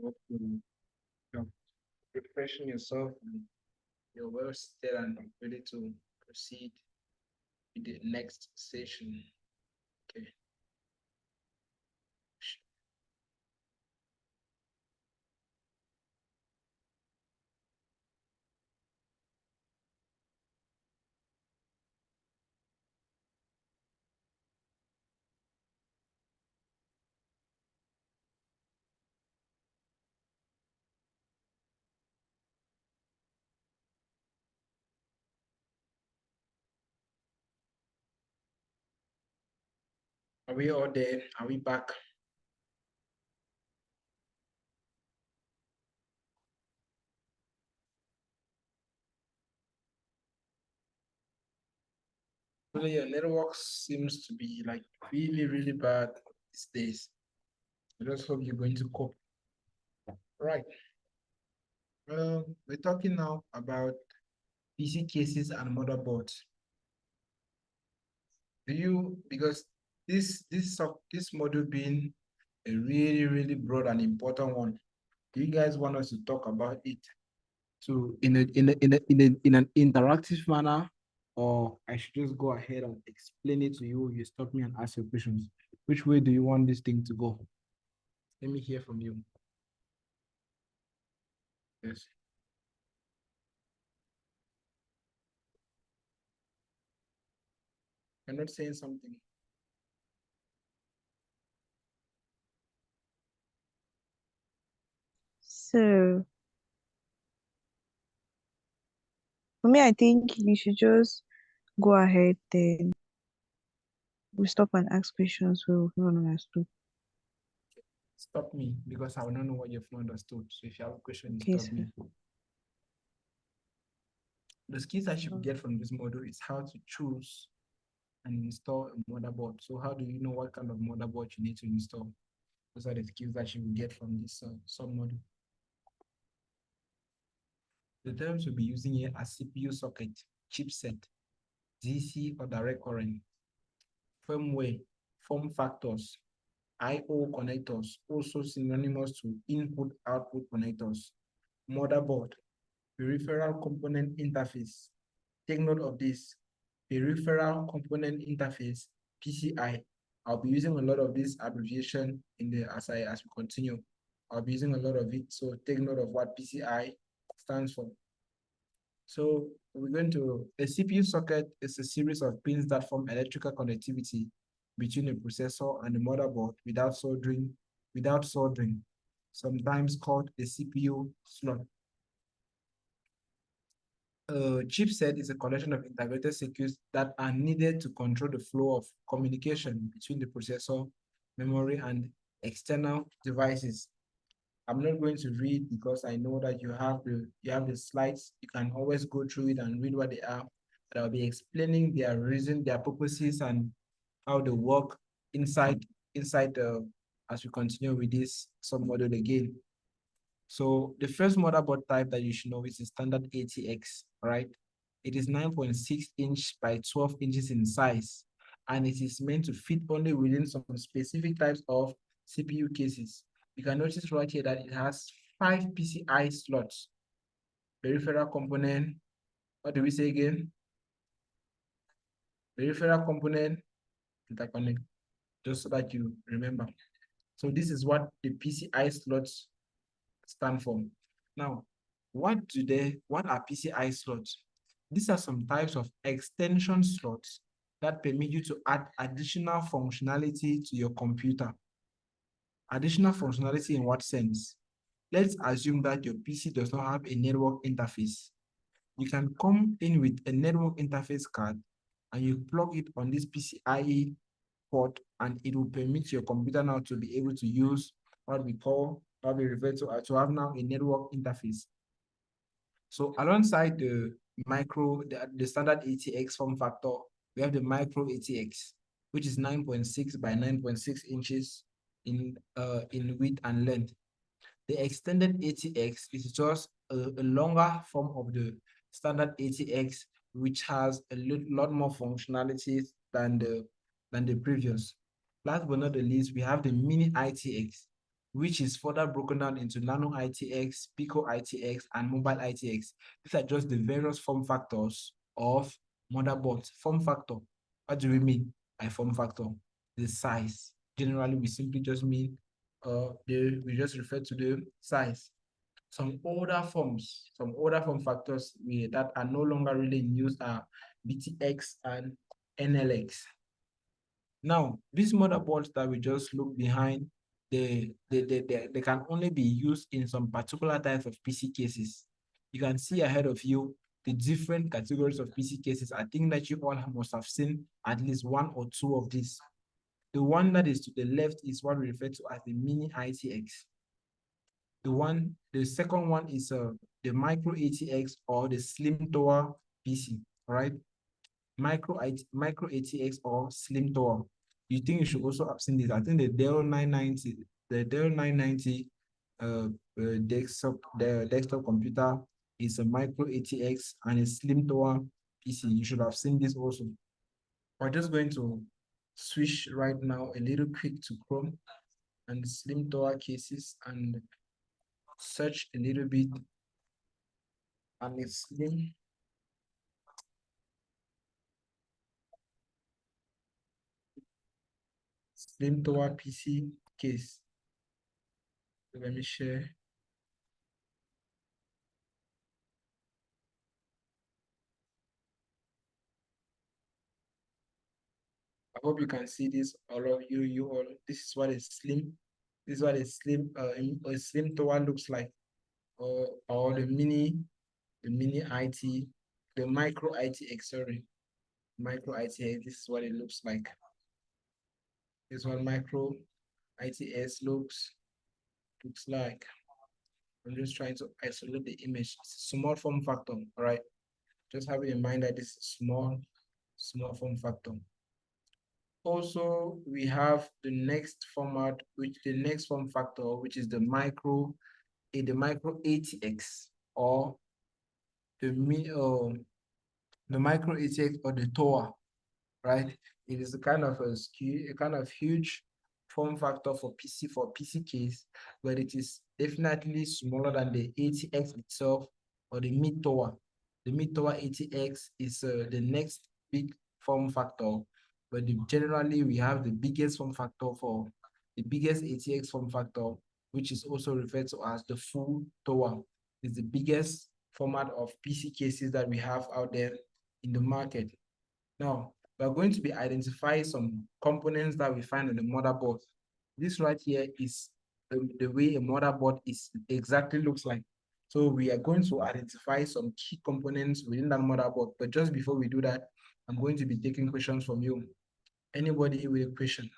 hope you're refreshing yourself and you're well set and ready to proceed with the next session. Okay. Are we all there? Are we back? Really, your network seems to be like really, really bad these days. I just hope you're going to cope. Right. We're talking now about PC cases and motherboards. Do you, because this module being a really, really broad and important one, do you guys want us to talk about it? So in an interactive manner, or I should just go ahead and explain it to you, you stop me and ask your questions. Which way do you want this thing to go? Let me hear from you. Yes. You're not saying something. So for me, I think you should just go ahead then. We stop and ask questions we have not understood. Stop me because I will not know what you've not understood. So if you have a question, Okay, stop me. The skills I should sir. get from this module is how to choose and install a motherboard. So how do you know what kind of motherboard you need to install? Those are the skills that you will get from this sub-module. The terms we'll be using here are CPU socket, chipset, DC or direct current, firmware, form factors, I/O connectors, also synonymous to input-output connectors, motherboard, peripheral component interface. Take note of this, peripheral component interface, PCI. I'll be using a lot of this abbreviation in the as we continue. I'll be using a lot of it, so take note of what PCI stands for. So we're going to, a CPU socket is a series of pins that form electrical connectivity between a processor and the motherboard without soldering, sometimes called a CPU slot. A chipset is a collection of integrated circuits that are needed to control the flow of communication between the processor, memory, and external devices. I'm not going to read because I know that you have the slides. You can always go through it and read what they are. But I'll be explaining their reason, their purposes, and how they work inside as we continue with this sub-module again. So the first motherboard type that you should know is the standard ATX, right? It is 9.6 inch by 12 inches in size, and it is meant to fit only within some specific types of CPU cases. You can notice right here that it has 5 PCI slots. Peripheral component, what do we say again? Peripheral component, interconnect, just so that you remember. So this is what the PCI slots stand for. Now, what are PCI slots? These are some types of extension slots that permit you to add additional functionality to your computer. Additional functionality in what sense? Let's assume that your PC does not have a network interface. You can come in with a network interface card and you plug it on this PCIe port, and it will permit your computer now to be able to use what we refer to have now a network interface. So alongside the standard ATX form factor, we have the micro ATX, which is 9.6 by 9.6 inches in width and length. The extended ATX is just a longer form of the standard ATX, which has a lot more functionalities than the previous. Last but not the least, we have the mini ITX. which is further broken down into nano ITX, pico ITX, and mobile ITX. These are just the various form factors of motherboards. Form factor, what do we mean by form factor? The size. Generally, we simply just mean, we just refer to the size. Some older form factors that are no longer really in use are BTX and NLX. Now, these motherboards that we just look behind, they can only be used in some particular types of PC cases. You can see ahead of you the different categories of PC cases. I think that you all must have seen at least one or two of these. The one that is to the left is what we refer to as the mini ITX. The second one is the micro ATX or the slim tower PC, all right? Micro ATX or slim tower. You think you should also have seen this? I think the Dell 990 desktop computer is a micro ATX and a slim tower PC. You should have seen this also. We're just going to switch right now a little quick to Chrome and slim tower cases and search a little bit, and it's slim tower PC case. So let me share. I hope you can see this, all of you. You all. This is what a slim. This is what a slim tower looks like, or the mini IT, the micro ITX. Sorry, micro ITX. This is what it looks like. This is what micro ITS looks like. I'm just trying to isolate the image. It's a small form factor, all right? Just have in mind that this is small form factor. Also, we have the next form factor, which is the micro ATX or the micro ATX or the TOA, right? It is a kind of huge form factor for PC case, but it is definitely smaller than the ATX itself or the mid tower. The mid tower ATX is the next big form factor, but generally we have the biggest form factor for the biggest ATX form factor, which is also referred to as the full tower. It's the biggest format of PC cases that we have out there in the market. Now, we're going to be identifying some components that we find on the motherboard. This right here is the way a motherboard exactly looks like. So we are going to identify some key components within that motherboard. But just before we do that, I'm going to be taking questions from you. Anybody with a question?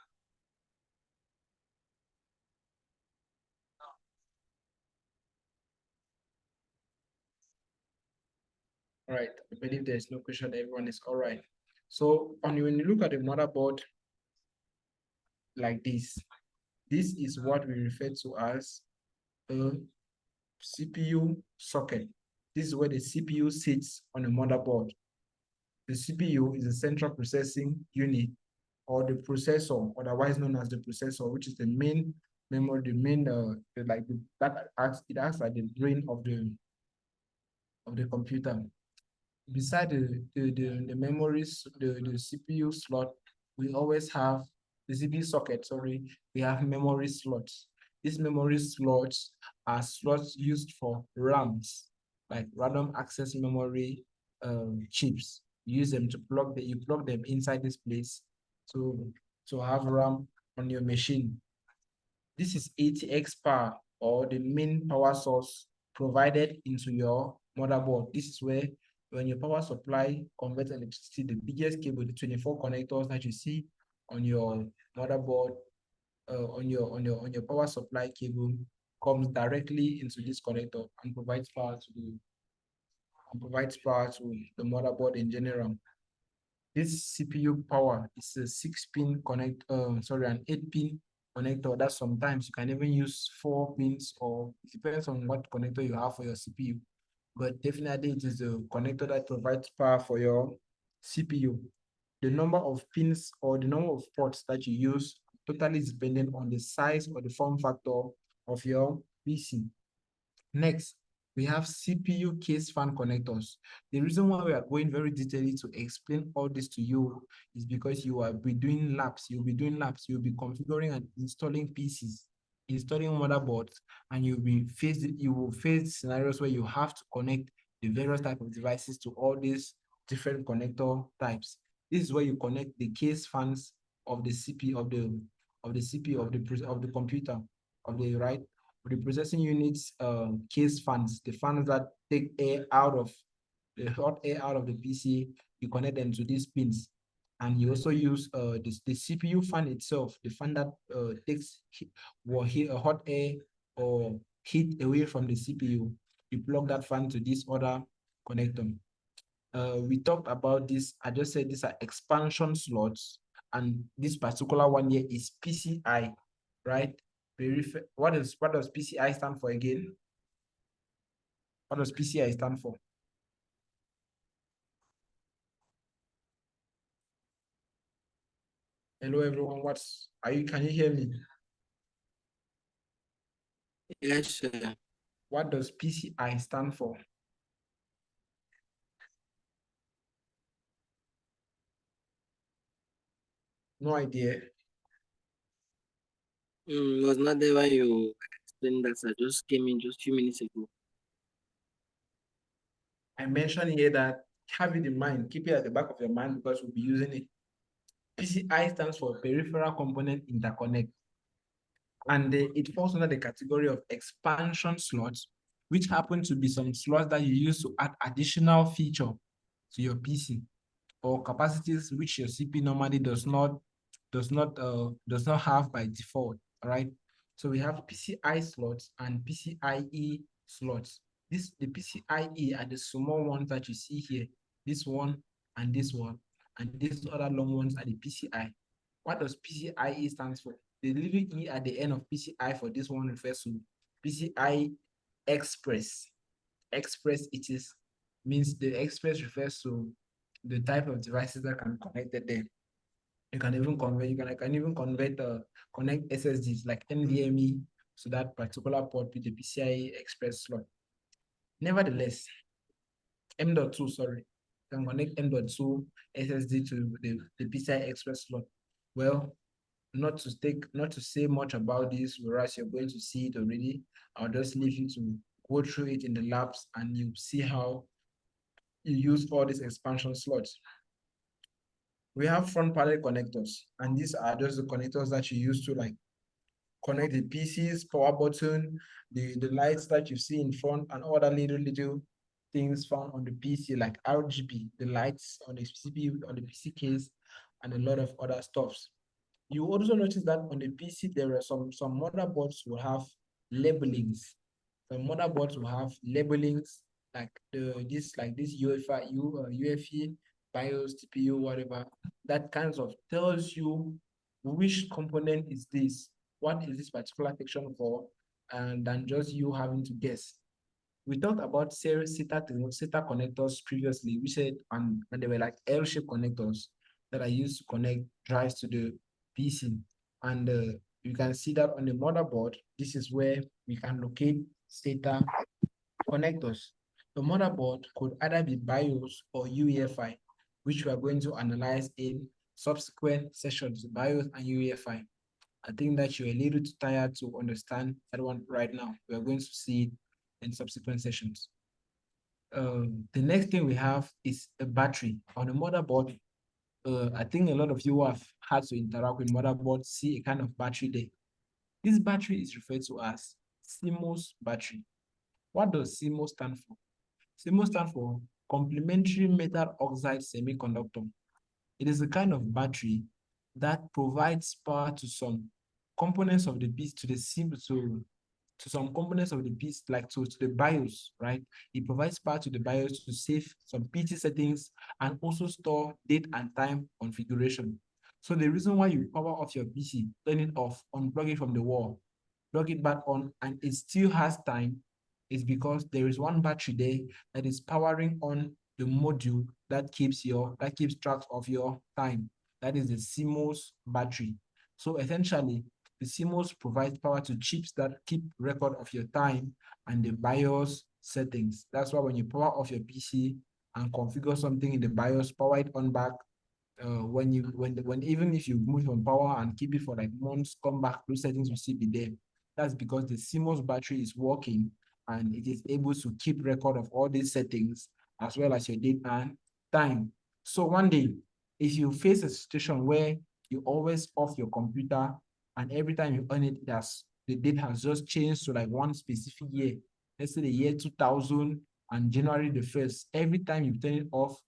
All right, I believe there's no question. Everyone is all right. So when you look at the motherboard like this is what we refer to as a CPU socket. This is where the CPU sits on the motherboard. The CPU is a central processing unit, or the processor, otherwise known as the processor, which is the main memory, it acts like the brain of the computer. Beside the memories, the CPU slot, we always have the CPU socket, sorry, we have memory slots. These memory slots are slots used for RAMs, like random access memory chips. You use them to you plug them inside this place to have RAM on your machine. This is ATX power, or the main power source provided into your motherboard. This is where when your power supply converts electricity, the biggest cable, the 24 connectors that you see on your motherboard, on your power supply cable, comes directly into this connector and provides power to the motherboard in general. This CPU power is a 6-pin an 8-pin connector that sometimes you can even use 4 pins, or it depends on what connector you have for your CPU. But definitely it is the connector that provides power for your CPU. The number of pins or the number of ports that you use totally is dependent on the size or the form factor of your PC. Next, we have CPU case fan connectors. The reason why we are going very detailedly to explain all this to you is because you will be doing labs. You'll be configuring and installing PCs, installing motherboards, and you will face scenarios where you have to connect the various type of devices to all these different connector types. This is where you connect the case fans of the CPU of the CPU of the computer of the right the processing units case fans, the fans that take air out of the hot air out of the PC, you connect them to these pins. And you also use the CPU fan itself, the fan that takes hot air or heat away from the CPU. You plug that fan to this other connector. We talked about this. I just said these are expansion slots, and this particular one here is PCI, right? What does PCI stand for again? What does PCI stand for? Hello everyone, can you hear me? Yes, sir. What does PCI stand for? No idea. Was not there when you explained that, sir. Just came in just a few minutes ago. I mentioned here that have it in mind, keep it at the back of your mind because we'll be using it. PCI stands for Peripheral Component Interconnect, and it falls under the category of expansion slots, which happen to be some slots that you use to add additional feature to your PC or capacities which your CPU normally does not have by default. All right. So we have PCI slots and PCIe slots. The PCIe are the small ones that you see here. This one and this one, and these other long ones are the PCI. What does PCIe stands for? The little e at the end of PCI for this one refers to PCI Express. Express it is means the Express refers to the type of devices that can connect it there. You can even convert, connect SSDs like NVMe to that particular port with the PCI Express slot. Nevertheless, M.2, sorry, you can connect M.2 SSD to the PCI Express slot. Well, not to say much about this, whereas you're going to see it already. I'll just leave you to go through it in the labs and you see how you use all these expansion slots. We have front panel connectors, and these are just the connectors that you use to like connect the PC's power button, the lights that you see in front, and all the little things found on the PC like RGB, the lights on the CPU, on the PC case, and a lot of other stuffs. You also notice that on the PC, there are some motherboards will have labelings. Some motherboards will have labelings like this UEFI, BIOS, TPU, whatever. That kind of tells you which component is this, what is this particular section for, and than just you having to guess. We talked about SATA connectors previously. We said and they were like L-shaped connectors that are used to connect drives to the PC. And you can see that on the motherboard, this is where we can locate SATA connectors. The motherboard could either be BIOS or UEFI, which we are going to analyze in subsequent sessions, BIOS and UEFI. I think that you're a little too tired to understand that one right now. We are going to see it in subsequent sessions. The next thing we have is a battery on a motherboard. I think a lot of you have had to interact with motherboards, see a kind of battery there. This battery is referred to as CMOS battery. What does CMOS stand for? CMOS stands for complementary metal oxide semiconductor. It is a kind of battery that provides power to some components of the piece, to some components of the piece, like to the BIOS, right? It provides power to the BIOS to save some PT settings and also store date and time configuration. So the reason why you power off your PC, turn it off, unplug it from the wall, plug it back on, and it still has time is because there is one battery there that is powering on the module that keeps track of your time. That is the CMOS battery. So essentially, The CMOS provides power to chips that keep record of your time and the BIOS settings. That's why when you power off your PC and configure something in the BIOS, power it on back. When even if you move from power and keep it for like months, come back, those settings will still be there. That's because the CMOS battery is working and it is able to keep record of all these settings as well as your date and time. So one day, if you face a situation where you always off your computer and every time you on it, the date has just changed to like one specific year, let's say the year 2000 and January the 1st, every time you turn it off,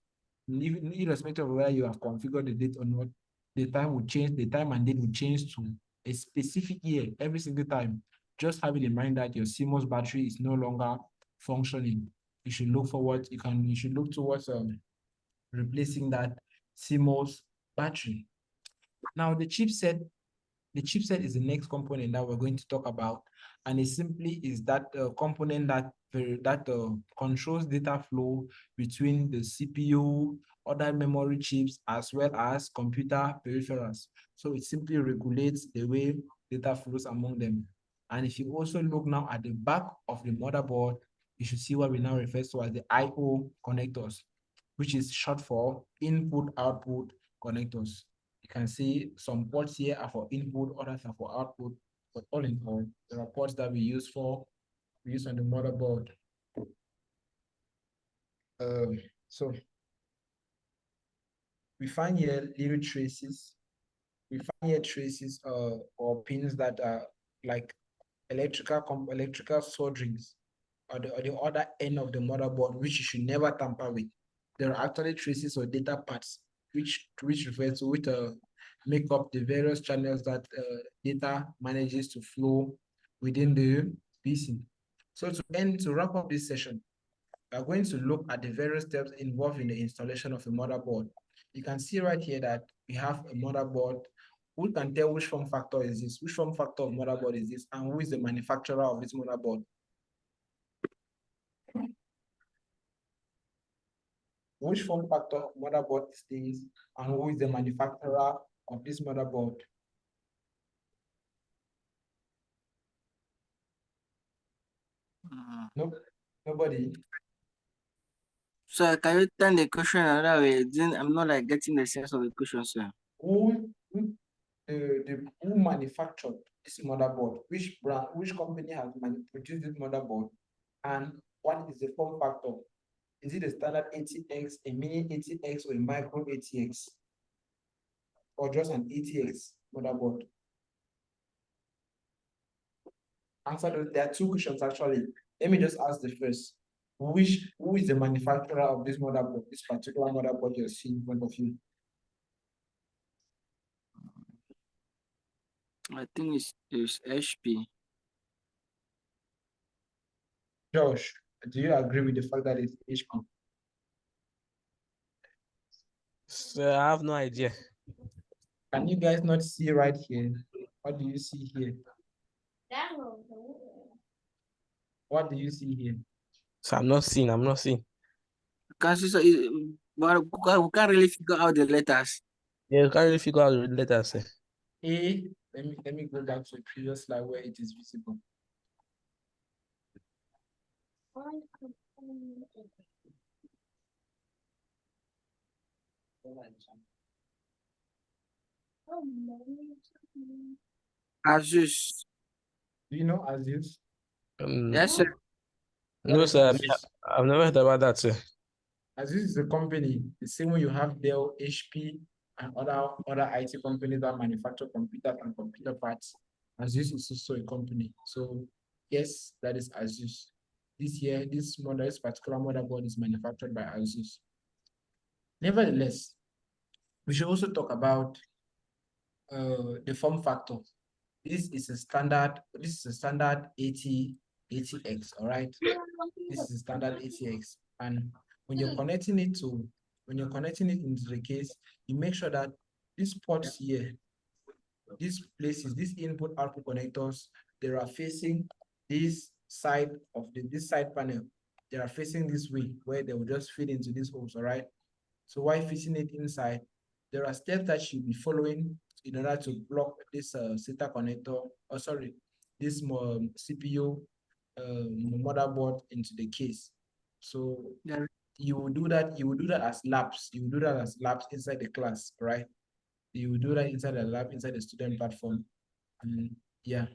irrespective of whether you have configured the date or not, the time will change, the time and date will change to a specific year every single time. Just having in mind that your CMOS battery is no longer functioning. You should look forward, you should look towards replacing that CMOS battery. Now the chipset is the next component that we're going to talk about, and it simply is that component that controls data flow between the CPU, other memory chips, as well as computer peripherals. So it simply regulates the way data flows among them. And if you also look now at the back of the motherboard, you should see what we now refer to as the I/O connectors, which is short for input-output connectors. You can see some ports here are for input, others are for output, but all in all, there are ports that we use on the motherboard. So we find here little traces. We find here traces or pins that are like electrical solderings or the other end of the motherboard, which you should never tamper with. There are actually traces or data paths which make up the various channels that data manages to flow within the PC. So to wrap up this session, we are going to look at the various steps involved in the installation of a motherboard. You can see right here that we have a motherboard. Who can tell which form factor is this? Which form factor of motherboard is this? And who is the manufacturer of this motherboard? Which form factor of motherboard is this? And who is the manufacturer of this motherboard? Nope. Nobody. So can you turn the question another way? I'm not like getting the sense of the question, sir. Who manufactured this motherboard? Which brand, which company has produced this motherboard? And what is the form factor? Is it a standard ATX, a mini ATX, or a micro ATX? Or just an ATX motherboard? Answer, there are two questions actually. Let me just ask the first. Who is the manufacturer of this motherboard, this particular motherboard you're seeing in front of you? I think it's HP. Josh, do you agree with the fact that it's HP? So I have no idea. Can you guys not see right here? What do you see here? What do you see here? So I'm not seeing. Can see, so but we can't really figure out the letters. Yeah, you can't really figure out the letters. A, let me go back to the previous slide where it is visible. Asus. Do you know Asus? Yes, sir. No, is sir. Asus? I've never heard about that, sir. Asus is a company. The same way you have Dell, HP, and other IT companies that manufacture computers and computer parts. Asus is also a company. So yes, that is Asus. This particular motherboard is manufactured by Asus. Nevertheless, we should also talk about the form factor. This is a standard 80X, all right? This is a standard ATX. And when you're connecting it into the case, you make sure that these ports here, these input output connectors, they are facing this side panel. They are facing this way where they will just feed into these holes, all right? So while facing it inside, there are steps that you'll be following in order to block this SATA connector, oh sorry, this CPU motherboard into the case. So Yeah. you will do that as labs. You will do that as labs inside the class, right? You will do that inside the lab, inside the student platform. And yeah,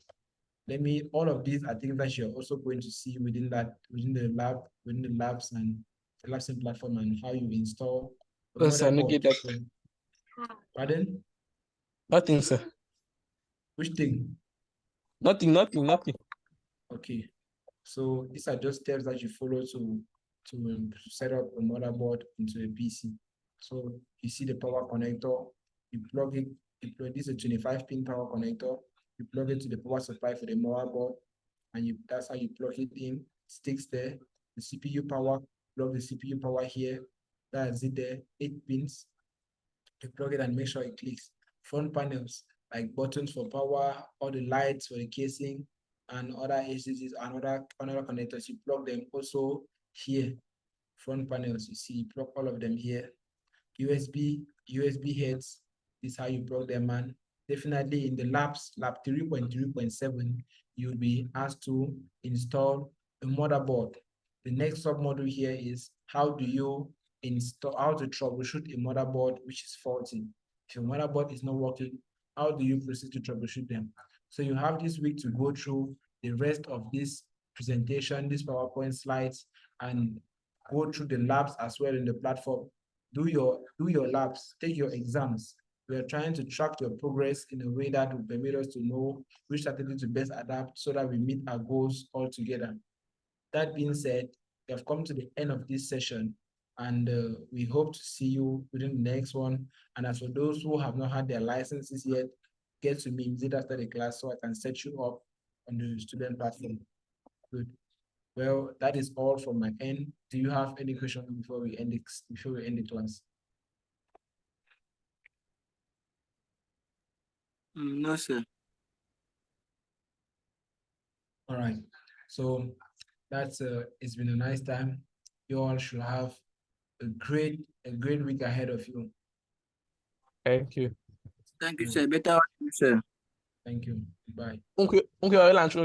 all of these are things that you're also going to see within the labs and the labs and platform, and how you install the Yes, sir, no motherboard. get that. So, pardon? Nothing, sir. Which thing? Nothing. Okay. So these are just steps that you follow to set up a motherboard into a PC. So you see the power connector, you plug it, this is a 25-pin power connector, you plug it to the power supply for the motherboard, and that's how you plug it in, sticks there. The CPU power, plug the CPU power here, that's it there, 8 pins. You plug it and make sure it clicks. Front panels, like buttons for power, all the lights for the casing, and other HDDs and other connectors, you plug them also here. Front panels, you see, you plug all of them here. USB heads, this is how you plug them, and definitely in the lab 3.3.7, you'll be asked to install a motherboard. The next submodule here is how to troubleshoot a motherboard which is faulty. If your motherboard is not working, how do you proceed to troubleshoot them? So you have this week to go through the rest of this presentation, these PowerPoint slides, and go through the labs as well in the platform. Do your labs, take your exams. We are trying to track your progress in a way that will permit us to know which strategy to best adapt so that we meet our goals all together. That being said, we have come to the end of this session, and we hope to see you within the next one. And as for those who have not had their licenses yet, get to me immediately after the class so I can set you up on the student platform. Good. Well, that is all from my end. Do you have any questions before we end the class? No, sir. All right. So that's it's been a nice time. You all should have a great week ahead of you. Thank you. Thank you, sir. Better, sir. Thank you. Bye. Uncle, your lunch,